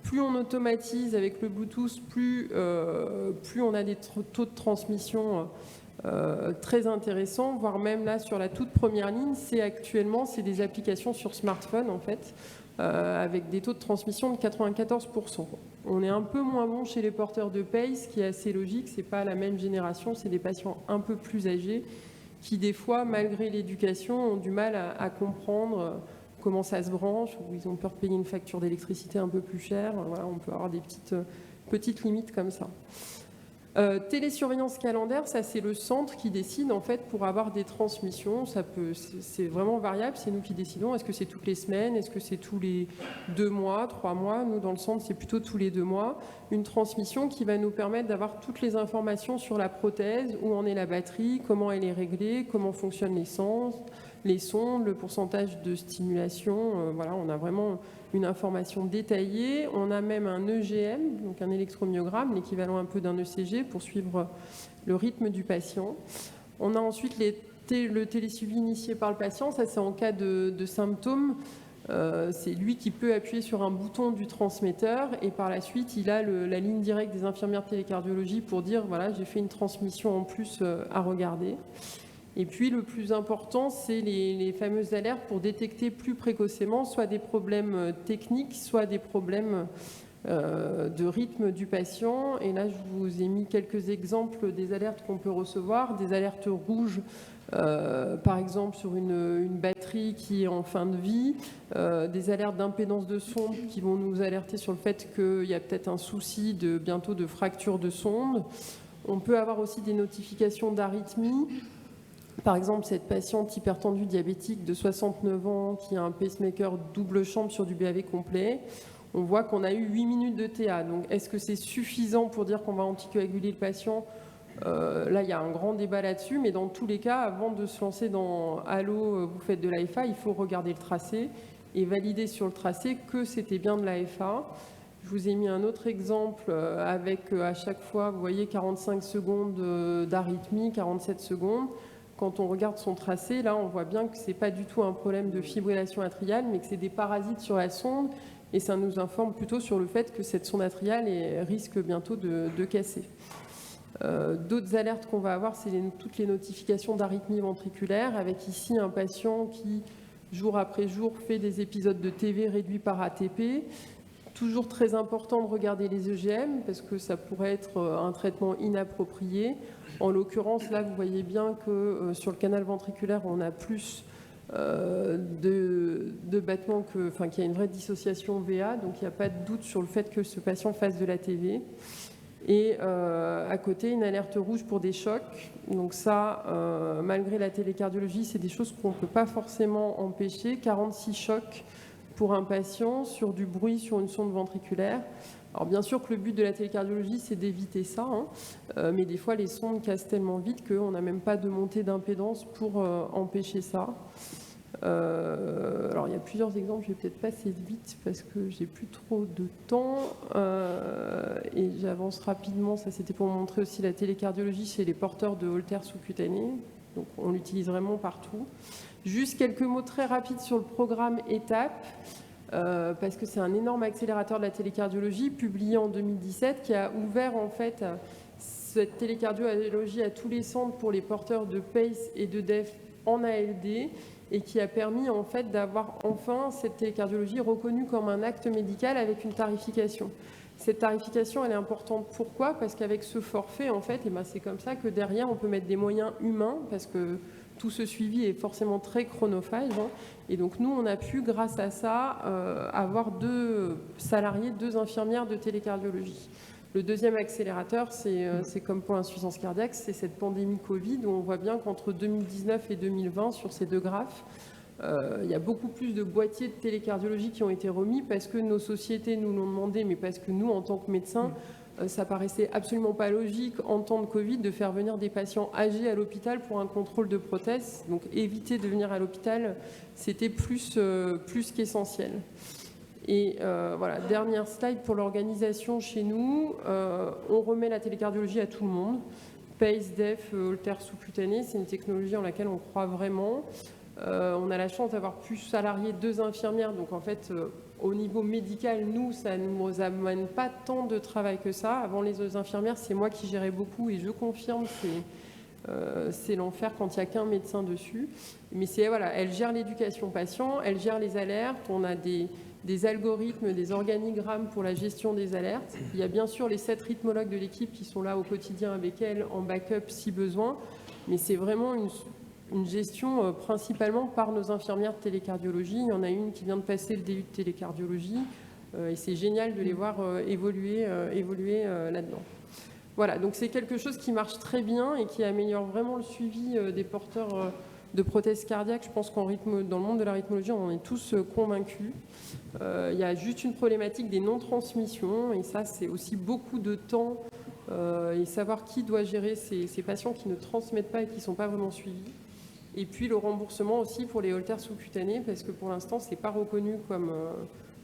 Plus on automatise avec le Bluetooth, plus on a des taux de transmission très intéressants, voire même là sur la toute première ligne, c'est des applications sur smartphone en fait, avec des taux de transmission de 94%. On est un peu moins bon chez les porteurs de PACE, ce qui est assez logique, c'est pas la même génération, c'est des patients un peu plus âgés qui des fois, malgré l'éducation, ont du mal à comprendre comment ça se branche, ou ils ont peur de payer une facture d'électricité un peu plus chère. Voilà, on peut avoir des petites limites comme ça. Télésurveillance calendaire, ça c'est le centre qui décide en fait pour avoir des transmissions. C'est vraiment variable, c'est nous qui décidons. Est-ce que c'est toutes les semaines? Est-ce que c'est tous les 2 mois, 3 mois? Nous dans le centre c'est plutôt tous les 2 mois. Une transmission qui va nous permettre d'avoir toutes les informations sur la prothèse, où en est la batterie, comment elle est réglée, comment fonctionnent les sondes, le pourcentage de stimulation. Voilà, on a vraiment une information détaillée. On a même un EGM, donc un électromyogramme, l'équivalent un peu d'un ECG pour suivre le rythme du patient. On a ensuite le télésuivi initié par le patient. Ça, c'est en cas de symptômes. C'est lui qui peut appuyer sur un bouton du transmetteur et par la suite, il a la ligne directe des infirmières de télécardiologie pour dire, voilà, j'ai fait une transmission en plus à regarder. Et puis le plus important, c'est les fameuses alertes pour détecter plus précocement soit des problèmes techniques, soit des problèmes de rythme du patient. Et là, je vous ai mis quelques exemples des alertes qu'on peut recevoir. Des alertes rouges, par exemple sur une batterie qui est en fin de vie, des alertes d'impédance de sonde qui vont nous alerter sur le fait qu'il y a peut-être un souci bientôt de fracture de sonde. On peut avoir aussi des notifications d'arythmie. Par exemple, cette patiente hypertendue diabétique de 69 ans qui a un pacemaker double chambre sur du BAV complet, on voit qu'on a eu 8 minutes de TA. Donc, est-ce que c'est suffisant pour dire qu'on va anticoaguler le patient? Là, il y a un grand débat là-dessus, mais dans tous les cas, avant de se lancer dans « Allô, vous faites de l'AFA », il faut regarder le tracé et valider sur le tracé que c'était bien de l'AFA. Je vous ai mis un autre exemple avec à chaque fois, vous voyez, 45 secondes d'arythmie, 47 secondes. Quand on regarde son tracé, là, on voit bien que ce n'est pas du tout un problème de fibrillation atriale, mais que c'est des parasites sur la sonde, et ça nous informe plutôt sur le fait que cette sonde atriale risque bientôt de casser. D'autres alertes qu'on va avoir, c'est toutes les notifications d'arythmie ventriculaire, avec ici un patient qui, jour après jour, fait des épisodes de TV réduits par ATP. Toujours très important de regarder les EGM, parce que ça pourrait être un traitement inapproprié. En l'occurrence, là, vous voyez bien que sur le canal ventriculaire, on a plus de battements qu'il y a une vraie dissociation VA, donc il n'y a pas de doute sur le fait que ce patient fasse de la TV. Et à côté, une alerte rouge pour des chocs. Donc ça, malgré la télécardiologie, c'est des choses qu'on ne peut pas forcément empêcher. 46 chocs pour un patient sur du bruit sur une sonde ventriculaire. Alors bien sûr que le but de la télécardiologie, c'est d'éviter ça, mais des fois les sondes cassent tellement vite qu'on n'a même pas de montée d'impédance pour empêcher ça. Alors il y a plusieurs exemples, je vais peut-être passer vite parce que j'ai plus trop de temps et j'avance rapidement. Ça c'était pour montrer aussi la télécardiologie chez les porteurs de Holter sous-cutané, donc on l'utilise vraiment partout. Juste quelques mots très rapides sur le programme ETAP, parce que c'est un énorme accélérateur de la télécardiologie, publié en 2017, qui a ouvert en fait cette télécardiologie à tous les centres pour les porteurs de PACE et de DEF en ALD, et qui a permis en fait d'avoir enfin cette télécardiologie reconnue comme un acte médical avec une tarification. Cette tarification, elle est importante. Pourquoi? Parce qu'avec ce forfait, en fait, c'est comme ça que derrière, on peut mettre des moyens humains, parce que tout ce suivi est forcément très chronophage. Et donc, nous, on a pu, grâce à ça, avoir 2 salariés, 2 infirmières de télécardiologie. Le deuxième accélérateur, c'est comme pour l'insuffisance cardiaque, c'est cette pandémie Covid, où on voit bien qu'entre 2019 et 2020, sur ces 2 graphes, il y a beaucoup plus de boîtiers de télécardiologie qui ont été remis parce que nos sociétés nous l'ont demandé, mais parce que nous, en tant que médecins, ça paraissait absolument pas logique en temps de Covid de faire venir des patients âgés à l'hôpital pour un contrôle de prothèse. Donc éviter de venir à l'hôpital, c'était plus qu'essentiel. Et voilà, dernière slide pour l'organisation chez nous. On remet la télécardiologie à tout le monde. PACE, DEF, Holter sous-cutané, c'est une technologie en laquelle on croit vraiment. On a la chance d'avoir pu salarier 2 infirmières, donc en fait, au niveau médical, nous, ça ne nous amène pas tant de travail que ça. Avant les autres infirmières, c'est moi qui gérais beaucoup et je confirme, c'est l'enfer quand il n'y a qu'un médecin dessus. Mais voilà, elle gère l'éducation patient, elle gère les alertes, on a des algorithmes, des organigrammes pour la gestion des alertes. Il y a bien sûr les 7 rythmologues de l'équipe qui sont là au quotidien avec elle, en backup si besoin, mais c'est vraiment une gestion principalement par nos infirmières de télécardiologie. Il y en a une qui vient de passer le DU de télécardiologie et c'est génial de les voir évoluer là-dedans. Voilà, donc c'est quelque chose qui marche très bien et qui améliore vraiment le suivi des porteurs de prothèses cardiaques. Je pense qu'en dans le monde de la rythmologie, on en est tous convaincus. Il y a juste une problématique des non-transmissions et ça, c'est aussi beaucoup de temps et savoir qui doit gérer ces patients qui ne transmettent pas et qui ne sont pas vraiment suivis. Et puis le remboursement aussi pour les holters sous-cutanés, parce que pour l'instant, ce n'est pas reconnu comme...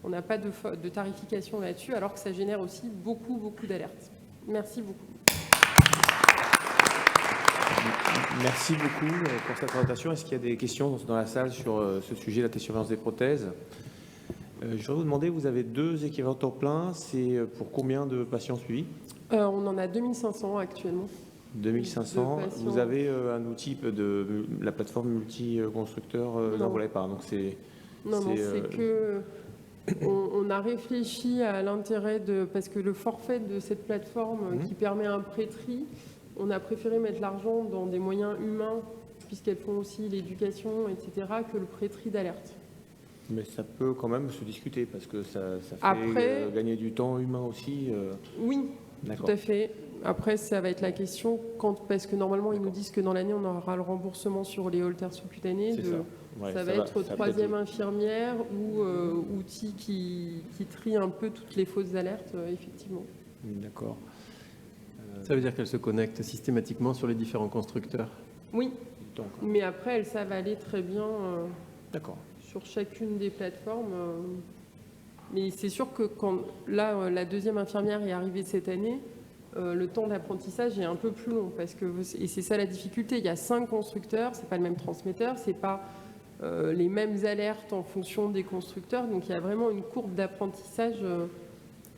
on n'a pas de tarification là-dessus, alors que ça génère aussi beaucoup d'alertes. Merci beaucoup. Merci beaucoup pour cette présentation. Est-ce qu'il y a des questions dans la salle sur ce sujet, la télésurveillance des prothèses? Je voudrais vous demander, vous avez 2 équivalents temps plein, c'est pour combien de patients suivis? On en a 2500 actuellement. 2500. Vous avez un outil de la plateforme multi-constructeur? Non, vous l'avez pas. Donc c'est. Non, c'est que on a réfléchi à l'intérêt parce que le forfait de cette plateforme qui permet un pré-tri, on a préféré mettre l'argent dans des moyens humains puisqu'elles font aussi l'éducation, etc., que le pré-tri d'alerte. Mais ça peut quand même se discuter parce que ça fait gagner du temps humain aussi. Oui, tout à fait. Après, ça va être la question, parce que normalement, ils nous disent que dans l'année, on aura le remboursement sur les holters sous-cutanés. Ça va être 3e infirmière ou outil qui trie un peu toutes les fausses alertes, effectivement. D'accord. Ça veut dire qu'elles se connectent systématiquement sur les différents constructeurs? Oui, mais après, elles savent aller très bien sur chacune des plateformes. Mais c'est sûr que la 2e infirmière est arrivée cette année, le temps d'apprentissage est un peu plus long et c'est ça la difficulté. Il y a 5 constructeurs, c'est pas le même transmetteur, c'est pas les mêmes alertes en fonction des constructeurs, donc il y a vraiment une courbe d'apprentissage.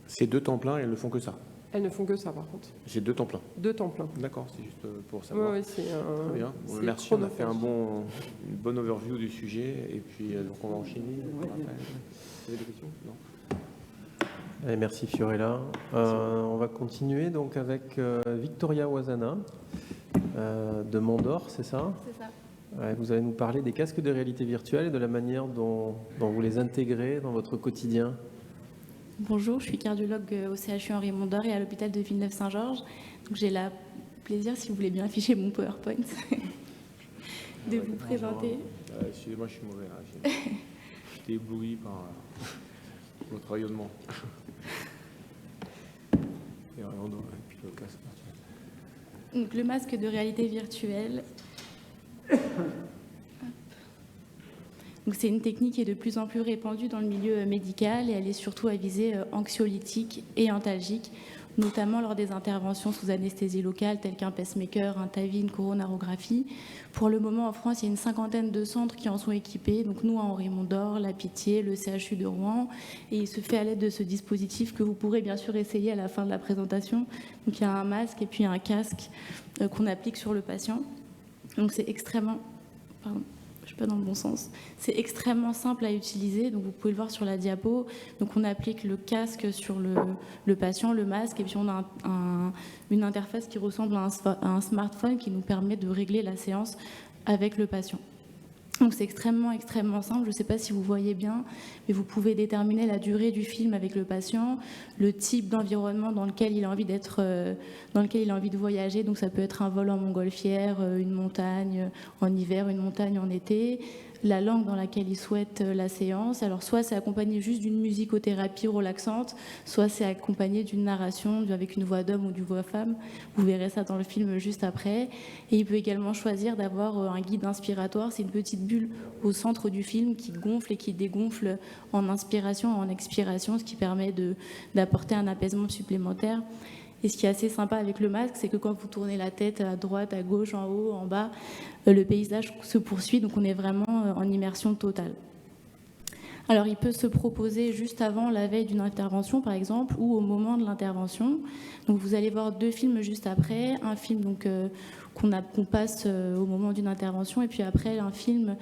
C'est 2 temps plein et elles ne font que ça? Elles ne font que ça par contre. J'ai 2 temps plein? 2 temps plein. D'accord, c'est juste pour savoir. Oui, c'est très bien. Merci, on a fait une bonne overview du sujet et puis donc on va enchaîner. Vous avez des questions? Non. Allez, merci Fiorella. On va continuer donc avec Victoria Ouazana de Mondor, c'est ça? C'est ça. Ouais, vous allez nous parler des casques de réalité virtuelle et de la manière dont vous les intégrez dans votre quotidien. Bonjour, je suis cardiologue au CHU Henri Mondor et à l'hôpital de Villeneuve-Saint-Georges. Donc j'ai le plaisir, si vous voulez bien afficher mon PowerPoint, de vous présenter. Excusez-moi, je suis mauvais là. J'étais ébloui par votre rayonnement. Donc, le masque de réalité virtuelle. Donc, c'est une technique qui est de plus en plus répandue dans le milieu médical et elle est surtout à visée anxiolytique et antalgique, notamment lors des interventions sous anesthésie locale telles qu'un pacemaker, un TAVI, une coronarographie. Pour le moment, en France, il y a une 50aine de centres qui en sont équipés. Donc nous, à Henri Mondor, la Pitié, le CHU de Rouen. Et il se fait à l'aide de ce dispositif que vous pourrez bien sûr essayer à la fin de la présentation. Donc il y a un masque et puis un casque qu'on applique sur le patient. Donc c'est extrêmement je ne vais pas dans le bon sens. C'est extrêmement simple à utiliser, donc vous pouvez le voir sur la diapo. Donc on applique le casque sur le patient, le masque, et puis on a une interface qui ressemble à un smartphone qui nous permet de régler la séance avec le patient. Donc c'est extrêmement simple. Je ne sais pas si vous voyez bien, mais vous pouvez déterminer la durée du film avec le patient, le type d'environnement dans lequel il a envie d'être, dans lequel il a envie de voyager. Donc ça peut être un vol en montgolfière, une montagne en hiver, une montagne en été, la langue dans laquelle il souhaite la séance. Alors soit c'est accompagné juste d'une musicothérapie relaxante, soit c'est accompagné d'une narration avec une voix d'homme ou d'une voix femme. Vous verrez ça dans le film juste après. Et il peut également choisir d'avoir un guide inspiratoire. C'est une petite bulle au centre du film qui gonfle et qui dégonfle en inspiration et en expiration, ce qui permet d'apporter un apaisement supplémentaire. Et ce qui est assez sympa avec le masque, c'est que quand vous tournez la tête à droite, à gauche, en haut, en bas, le paysage se poursuit, donc on est vraiment en immersion totale. Alors il peut se proposer juste avant, la veille d'une intervention par exemple, ou au moment de l'intervention. Donc vous allez voir 2 films juste après, un film donc qu'on passe au moment d'une intervention, et puis après un film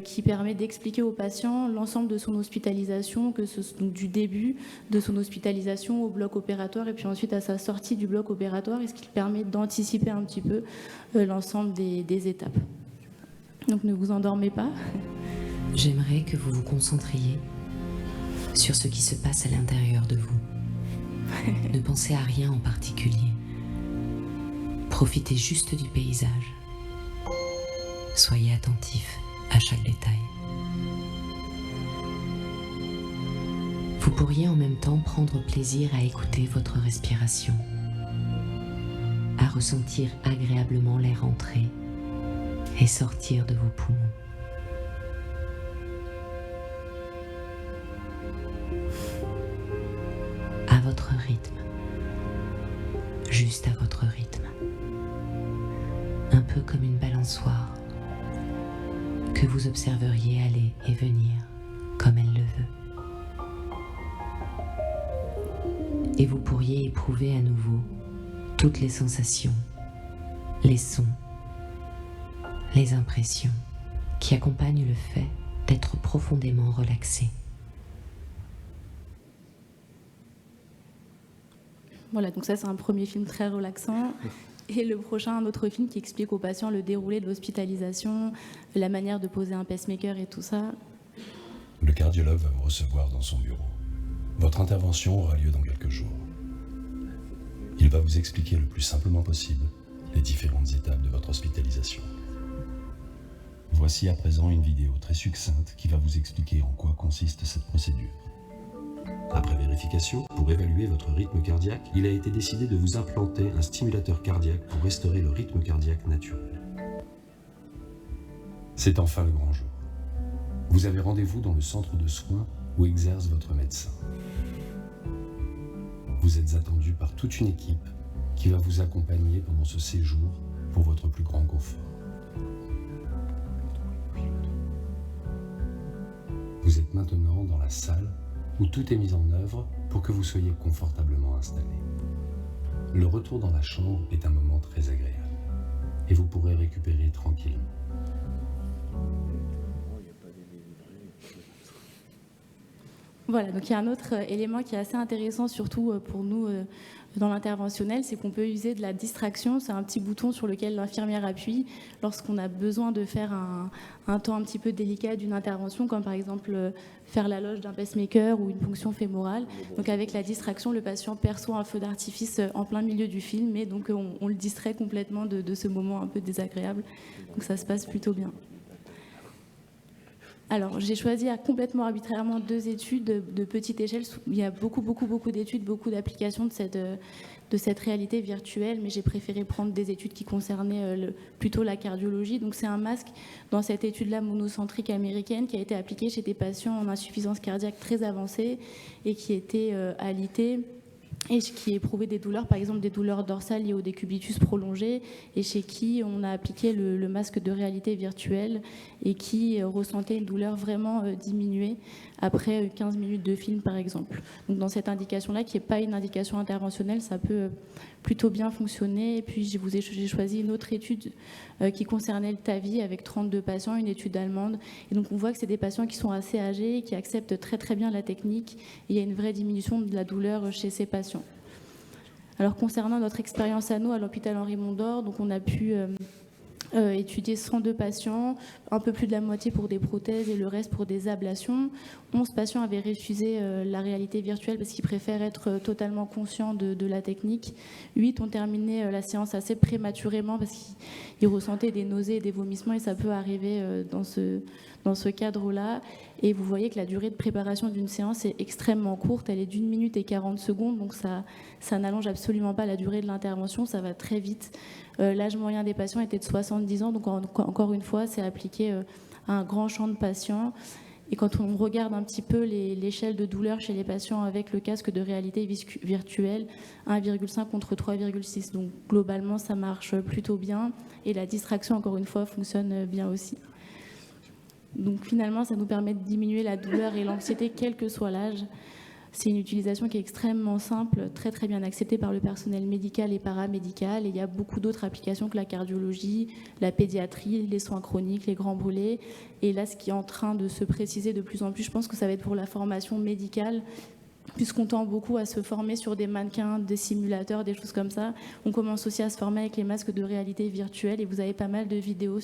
qui permet d'expliquer au patient l'ensemble de son hospitalisation, donc du début de son hospitalisation au bloc opératoire, et puis ensuite à sa sortie du bloc opératoire, et ce qui permet d'anticiper un petit peu l'ensemble des étapes. Donc ne vous endormez pas. J'aimerais que vous vous concentriez sur ce qui se passe à l'intérieur de vous. Ne pensez à rien en particulier. Profitez juste du paysage. Soyez attentif à chaque détail. Vous pourriez en même temps prendre plaisir à écouter votre respiration, à ressentir agréablement l'air entrer et sortir de vos poumons. À votre rythme, juste à votre rythme, un peu comme une balançoire que vous observeriez aller et venir comme elle le veut. Et vous pourriez éprouver à nouveau toutes les sensations, les sons, les impressions qui accompagnent le fait d'être profondément relaxé. Voilà, donc ça c'est un premier film très relaxant. Et le prochain, un autre film qui explique aux patients le déroulé de l'hospitalisation, la manière de poser un pacemaker et tout ça. Le cardiologue va vous recevoir dans son bureau. Votre intervention aura lieu dans quelques jours. Il va vous expliquer le plus simplement possible les différentes étapes de votre hospitalisation. Voici à présent une vidéo très succincte qui va vous expliquer en quoi consiste cette procédure. Après vérification, pour évaluer votre rythme cardiaque, il a été décidé de vous implanter un stimulateur cardiaque pour restaurer le rythme cardiaque naturel. C'est enfin le grand jour. Vous avez rendez-vous dans le centre de soins où exerce votre médecin. Vous êtes attendu par toute une équipe qui va vous accompagner pendant ce séjour pour votre plus grand confort. Vous êtes maintenant dans la salle où tout est mis en œuvre pour que vous soyez confortablement installé. Le retour dans la chambre est un moment très agréable et vous pourrez récupérer tranquillement. Voilà, donc il y a un autre élément qui est assez intéressant, surtout pour nous dans l'interventionnel, c'est qu'on peut user de la distraction. C'est un petit bouton sur lequel l'infirmière appuie lorsqu'on a besoin de faire un temps un petit peu délicat d'une intervention, comme par exemple faire la loge d'un pacemaker ou une ponction fémorale. Donc avec la distraction, le patient perçoit un feu d'artifice en plein milieu du film, et donc on le distrait complètement de ce moment un peu désagréable. Donc ça se passe plutôt bien. Alors, j'ai choisi complètement arbitrairement 2 études de petite échelle. Il y a beaucoup d'études, beaucoup d'applications de cette réalité virtuelle, mais j'ai préféré prendre des études qui concernaient plutôt la cardiologie. Donc, c'est un masque dans cette étude-là monocentrique américaine qui a été appliqué chez des patients en insuffisance cardiaque très avancée et qui étaient alités et qui éprouvaient des douleurs, par exemple des douleurs dorsales liées au décubitus prolongé, et chez qui on a appliqué le masque de réalité virtuelle et qui ressentait une douleur vraiment diminuée après 15 minutes de film, par exemple. Donc dans cette indication-là, qui n'est pas une indication interventionnelle, ça peut plutôt bien fonctionner. Et puis j'ai choisi une autre étude qui concernait le TAVI avec 32 patients, une étude allemande. Et donc on voit que c'est des patients qui sont assez âgés, qui acceptent très très bien la technique. Et il y a une vraie diminution de la douleur chez ces patients. Alors concernant notre expérience à nous, à l'hôpital Henri Mondor, donc on a pu étudier 102 patients, un peu plus de la moitié pour des prothèses et le reste pour des ablations. 11 patients avaient refusé la réalité virtuelle parce qu'ils préfèrent être totalement conscients de la technique. 8 ont terminé la séance assez prématurément parce qu'ils ressentaient des nausées et des vomissements, et ça peut arriver dans ce cadre-là. Et vous voyez que la durée de préparation d'une séance est extrêmement courte, elle est d'1 minute et 40 secondes, donc ça n'allonge absolument pas la durée de l'intervention, ça va très vite. L'âge moyen des patients était de 70 ans, donc encore une fois, c'est appliqué à un grand champ de patients. Et quand on regarde un petit peu l'échelle de douleur chez les patients avec le casque de réalité virtuelle, 1,5 contre 3,6. Donc globalement, ça marche plutôt bien. Et la distraction, encore une fois, fonctionne bien aussi. Donc finalement, ça nous permet de diminuer la douleur et l'anxiété, quel que soit l'âge. C'est une utilisation qui est extrêmement simple, très très bien acceptée par le personnel médical et paramédical. Et il y a beaucoup d'autres applications que la cardiologie, la pédiatrie, les soins chroniques, les grands brûlés. Et là, ce qui est en train de se préciser de plus en plus, je pense que ça va être pour la formation médicale, puisqu'on tend beaucoup à se former sur des mannequins, des simulateurs, des choses comme ça. On commence aussi à se former avec les masques de réalité virtuelle, et vous avez pas mal de vidéos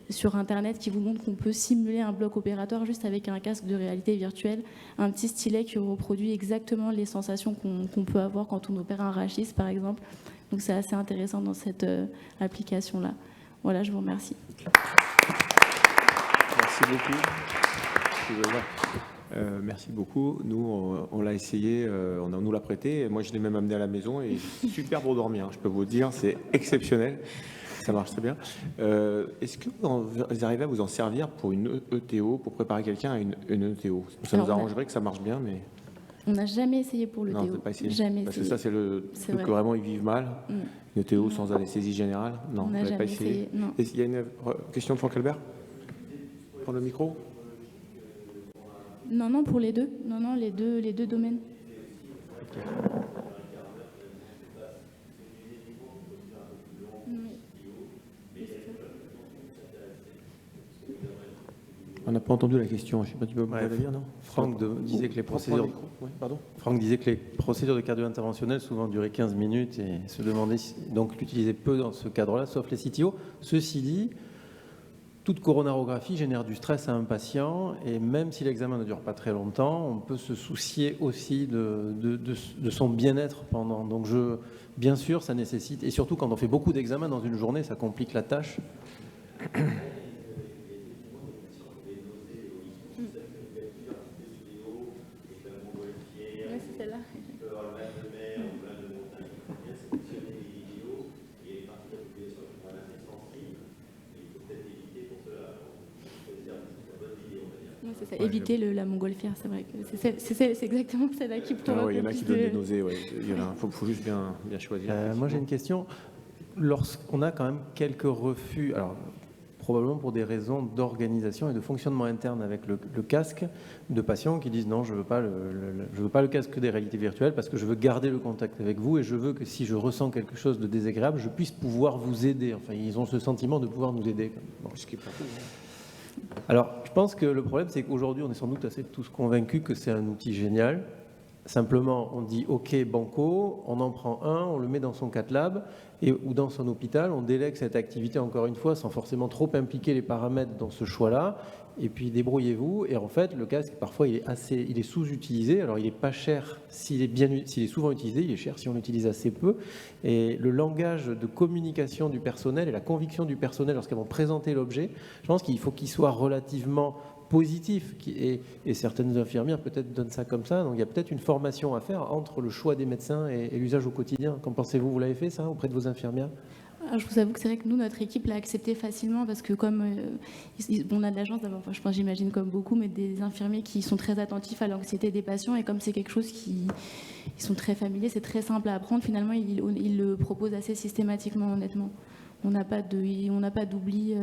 sur Internet qui vous montrent qu'on peut simuler un bloc opératoire juste avec un casque de réalité virtuelle, un petit stylet qui reproduit exactement les sensations qu'on peut avoir quand on opère un rachis, par exemple. Donc c'est assez intéressant dans cette application-là. Voilà, je vous remercie. Merci beaucoup. Merci beaucoup. Nous, on l'a essayé, on nous l'a prêté. Moi, je l'ai même amené à la maison et super pour dormir. Je peux vous dire, c'est exceptionnel. Ça marche très bien. Est-ce que vous arrivez à vous en servir pour une ETO, pour préparer quelqu'un à une ETO? Ça nous arrangerait que ça marche bien, mais... On n'a jamais essayé pour l'ETO. Non, pas essayé. Jamais Parce essayé. que ça, c'est le truc que vraiment ils vivent mal. Une ETO sans anesthésie générale? Non, on vous n'a n'avez pas jamais essayé. Non. Il y a une question de Franck Albert? Prendre le micro? Non, pour les deux. Non, les deux domaines. Okay. On n'a pas entendu la question. Je ne sais pas, tu peux la dire, non? Franck disait que les procédures... Franck disait que les procédures de cardio interventionnelles souvent duraient 15 minutes et se demandait donc l'utiliser peu dans ce cadre-là, sauf les CTO. Ceci dit, toute coronarographie génère du stress à un patient, et même si l'examen ne dure pas très longtemps, on peut se soucier aussi de son bien-être pendant. Donc bien sûr, ça nécessite, et surtout quand on fait beaucoup d'examens dans une journée, ça complique la tâche. Éviter la montgolfière, c'est vrai que c'est exactement celle-là qui peut. Il y en a qui donnent des nausées, il faut juste bien choisir. Moi j'ai une question. Lorsqu'on a quand même quelques refus, alors probablement pour des raisons d'organisation et de fonctionnement interne avec le casque, de patients qui disent non, je veux pas le casque des réalités virtuelles parce que je veux garder le contact avec vous et je veux que si je ressens quelque chose de désagréable, je puisse pouvoir vous aider. Enfin, ils ont ce sentiment de pouvoir nous aider. Bon, ce qui est pas cool. Alors, je pense que le problème, c'est qu'aujourd'hui, on est sans doute assez tous convaincus que c'est un outil génial. Simplement, on dit « OK, banco », on en prend un, on le met dans son cath-lab ou dans son hôpital, on délègue cette activité, encore une fois, sans forcément trop impliquer les paramètres dans ce choix-là, et puis débrouillez-vous. Et en fait, le casque, parfois, il est sous-utilisé. Alors, il n'est pas cher s'il est souvent utilisé, il est cher si on l'utilise assez peu. Et le langage de communication du personnel et la conviction du personnel lorsqu'ils vont présenter l'objet, je pense qu'il faut qu'il soit relativement positif. Et certaines infirmières peut-être donnent ça comme ça. Donc, il y a peut-être une formation à faire entre le choix des médecins et l'usage au quotidien. Qu'en pensez-vous? Vous l'avez fait, ça, auprès de vos infirmières? Alors, je vous avoue que c'est vrai que nous, notre équipe l'a accepté facilement parce que comme on a de la chance d'avoir, je pense, j'imagine comme beaucoup, mais des infirmiers qui sont très attentifs à l'anxiété des patients, et comme c'est quelque chose qui ils sont très familiers, c'est très simple à apprendre, finalement, ils le proposent assez systématiquement, honnêtement. On n'a pas d'oubli.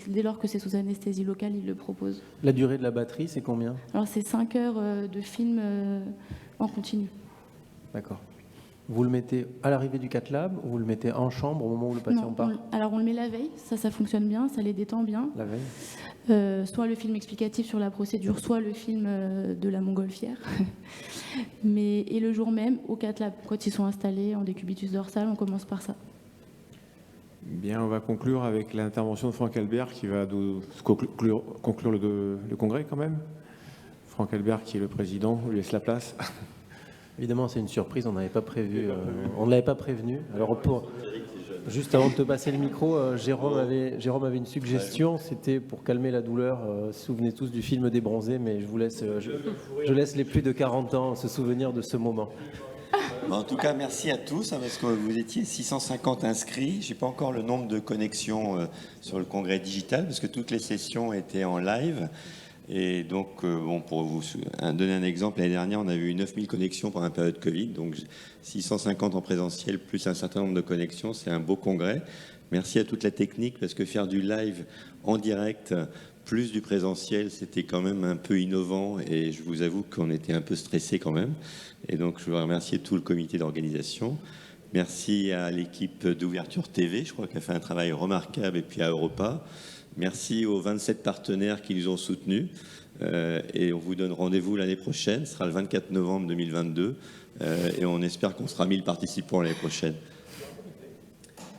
Dès lors que c'est sous anesthésie locale, ils le proposent. La durée de la batterie, c'est combien? Alors, c'est 5 heures de film en continu. D'accord. Vous le mettez à l'arrivée du cath lab ou vous le mettez en chambre au moment où le patient part? Alors, on le met la veille. Ça fonctionne bien, ça les détend bien. La veille. Soit le film explicatif sur la procédure, soit le film de la montgolfière. Et le jour même, au cath lab, quand ils sont installés en décubitus dorsal, on commence par ça. Bien, on va conclure avec l'intervention de Franck Albert qui va conclure le congrès quand même. Franck Albert qui est le président, on lui laisse la place. Évidemment, c'est une surprise, on n'avait pas prévu, on ne l'avait pas prévenu. Alors, juste avant de te passer le micro, Jérôme avait une suggestion, c'était pour calmer la douleur. Souvenez tous du film des Bronzés, mais je laisse les plus de 40 ans se souvenir de ce moment. En tout cas, merci à tous, parce que vous étiez 650 inscrits. Je n'ai pas encore le nombre de connexions sur le congrès digital, parce que toutes les sessions étaient en live. Et donc, pour vous donner un exemple, l'année dernière, on avait eu 9000 connexions pendant la période Covid. Donc, 650 en présentiel, plus un certain nombre de connexions, c'est un beau congrès. Merci à toute la technique, parce que faire du live en direct, plus du présentiel, c'était quand même un peu innovant. Et je vous avoue qu'on était un peu stressés quand même. Et donc, je veux remercier tout le comité d'organisation. Merci à l'équipe d'Ouverture TV, je crois qu'elle a fait un travail remarquable, et puis à Europa. Merci aux 27 partenaires qui nous ont soutenus. Et on vous donne rendez-vous l'année prochaine, ce sera le 24 novembre 2022. Et on espère qu'on sera 1000 participants l'année prochaine.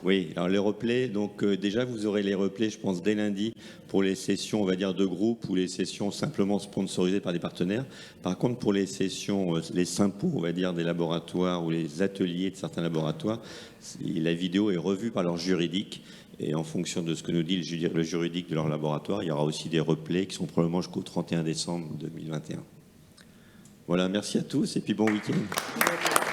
Oui, alors les replays, donc déjà vous aurez les replays, je pense, dès lundi pour les sessions, on va dire, de groupe ou les sessions simplement sponsorisées par des partenaires. Par contre, pour les sessions, les sympos, on va dire, des laboratoires ou les ateliers de certains laboratoires, la vidéo est revue par leur juridique. Et en fonction de ce que nous dit le juridique de leur laboratoire, il y aura aussi des replays qui sont probablement jusqu'au 31 décembre 2021. Voilà, merci à tous et puis bon week-end.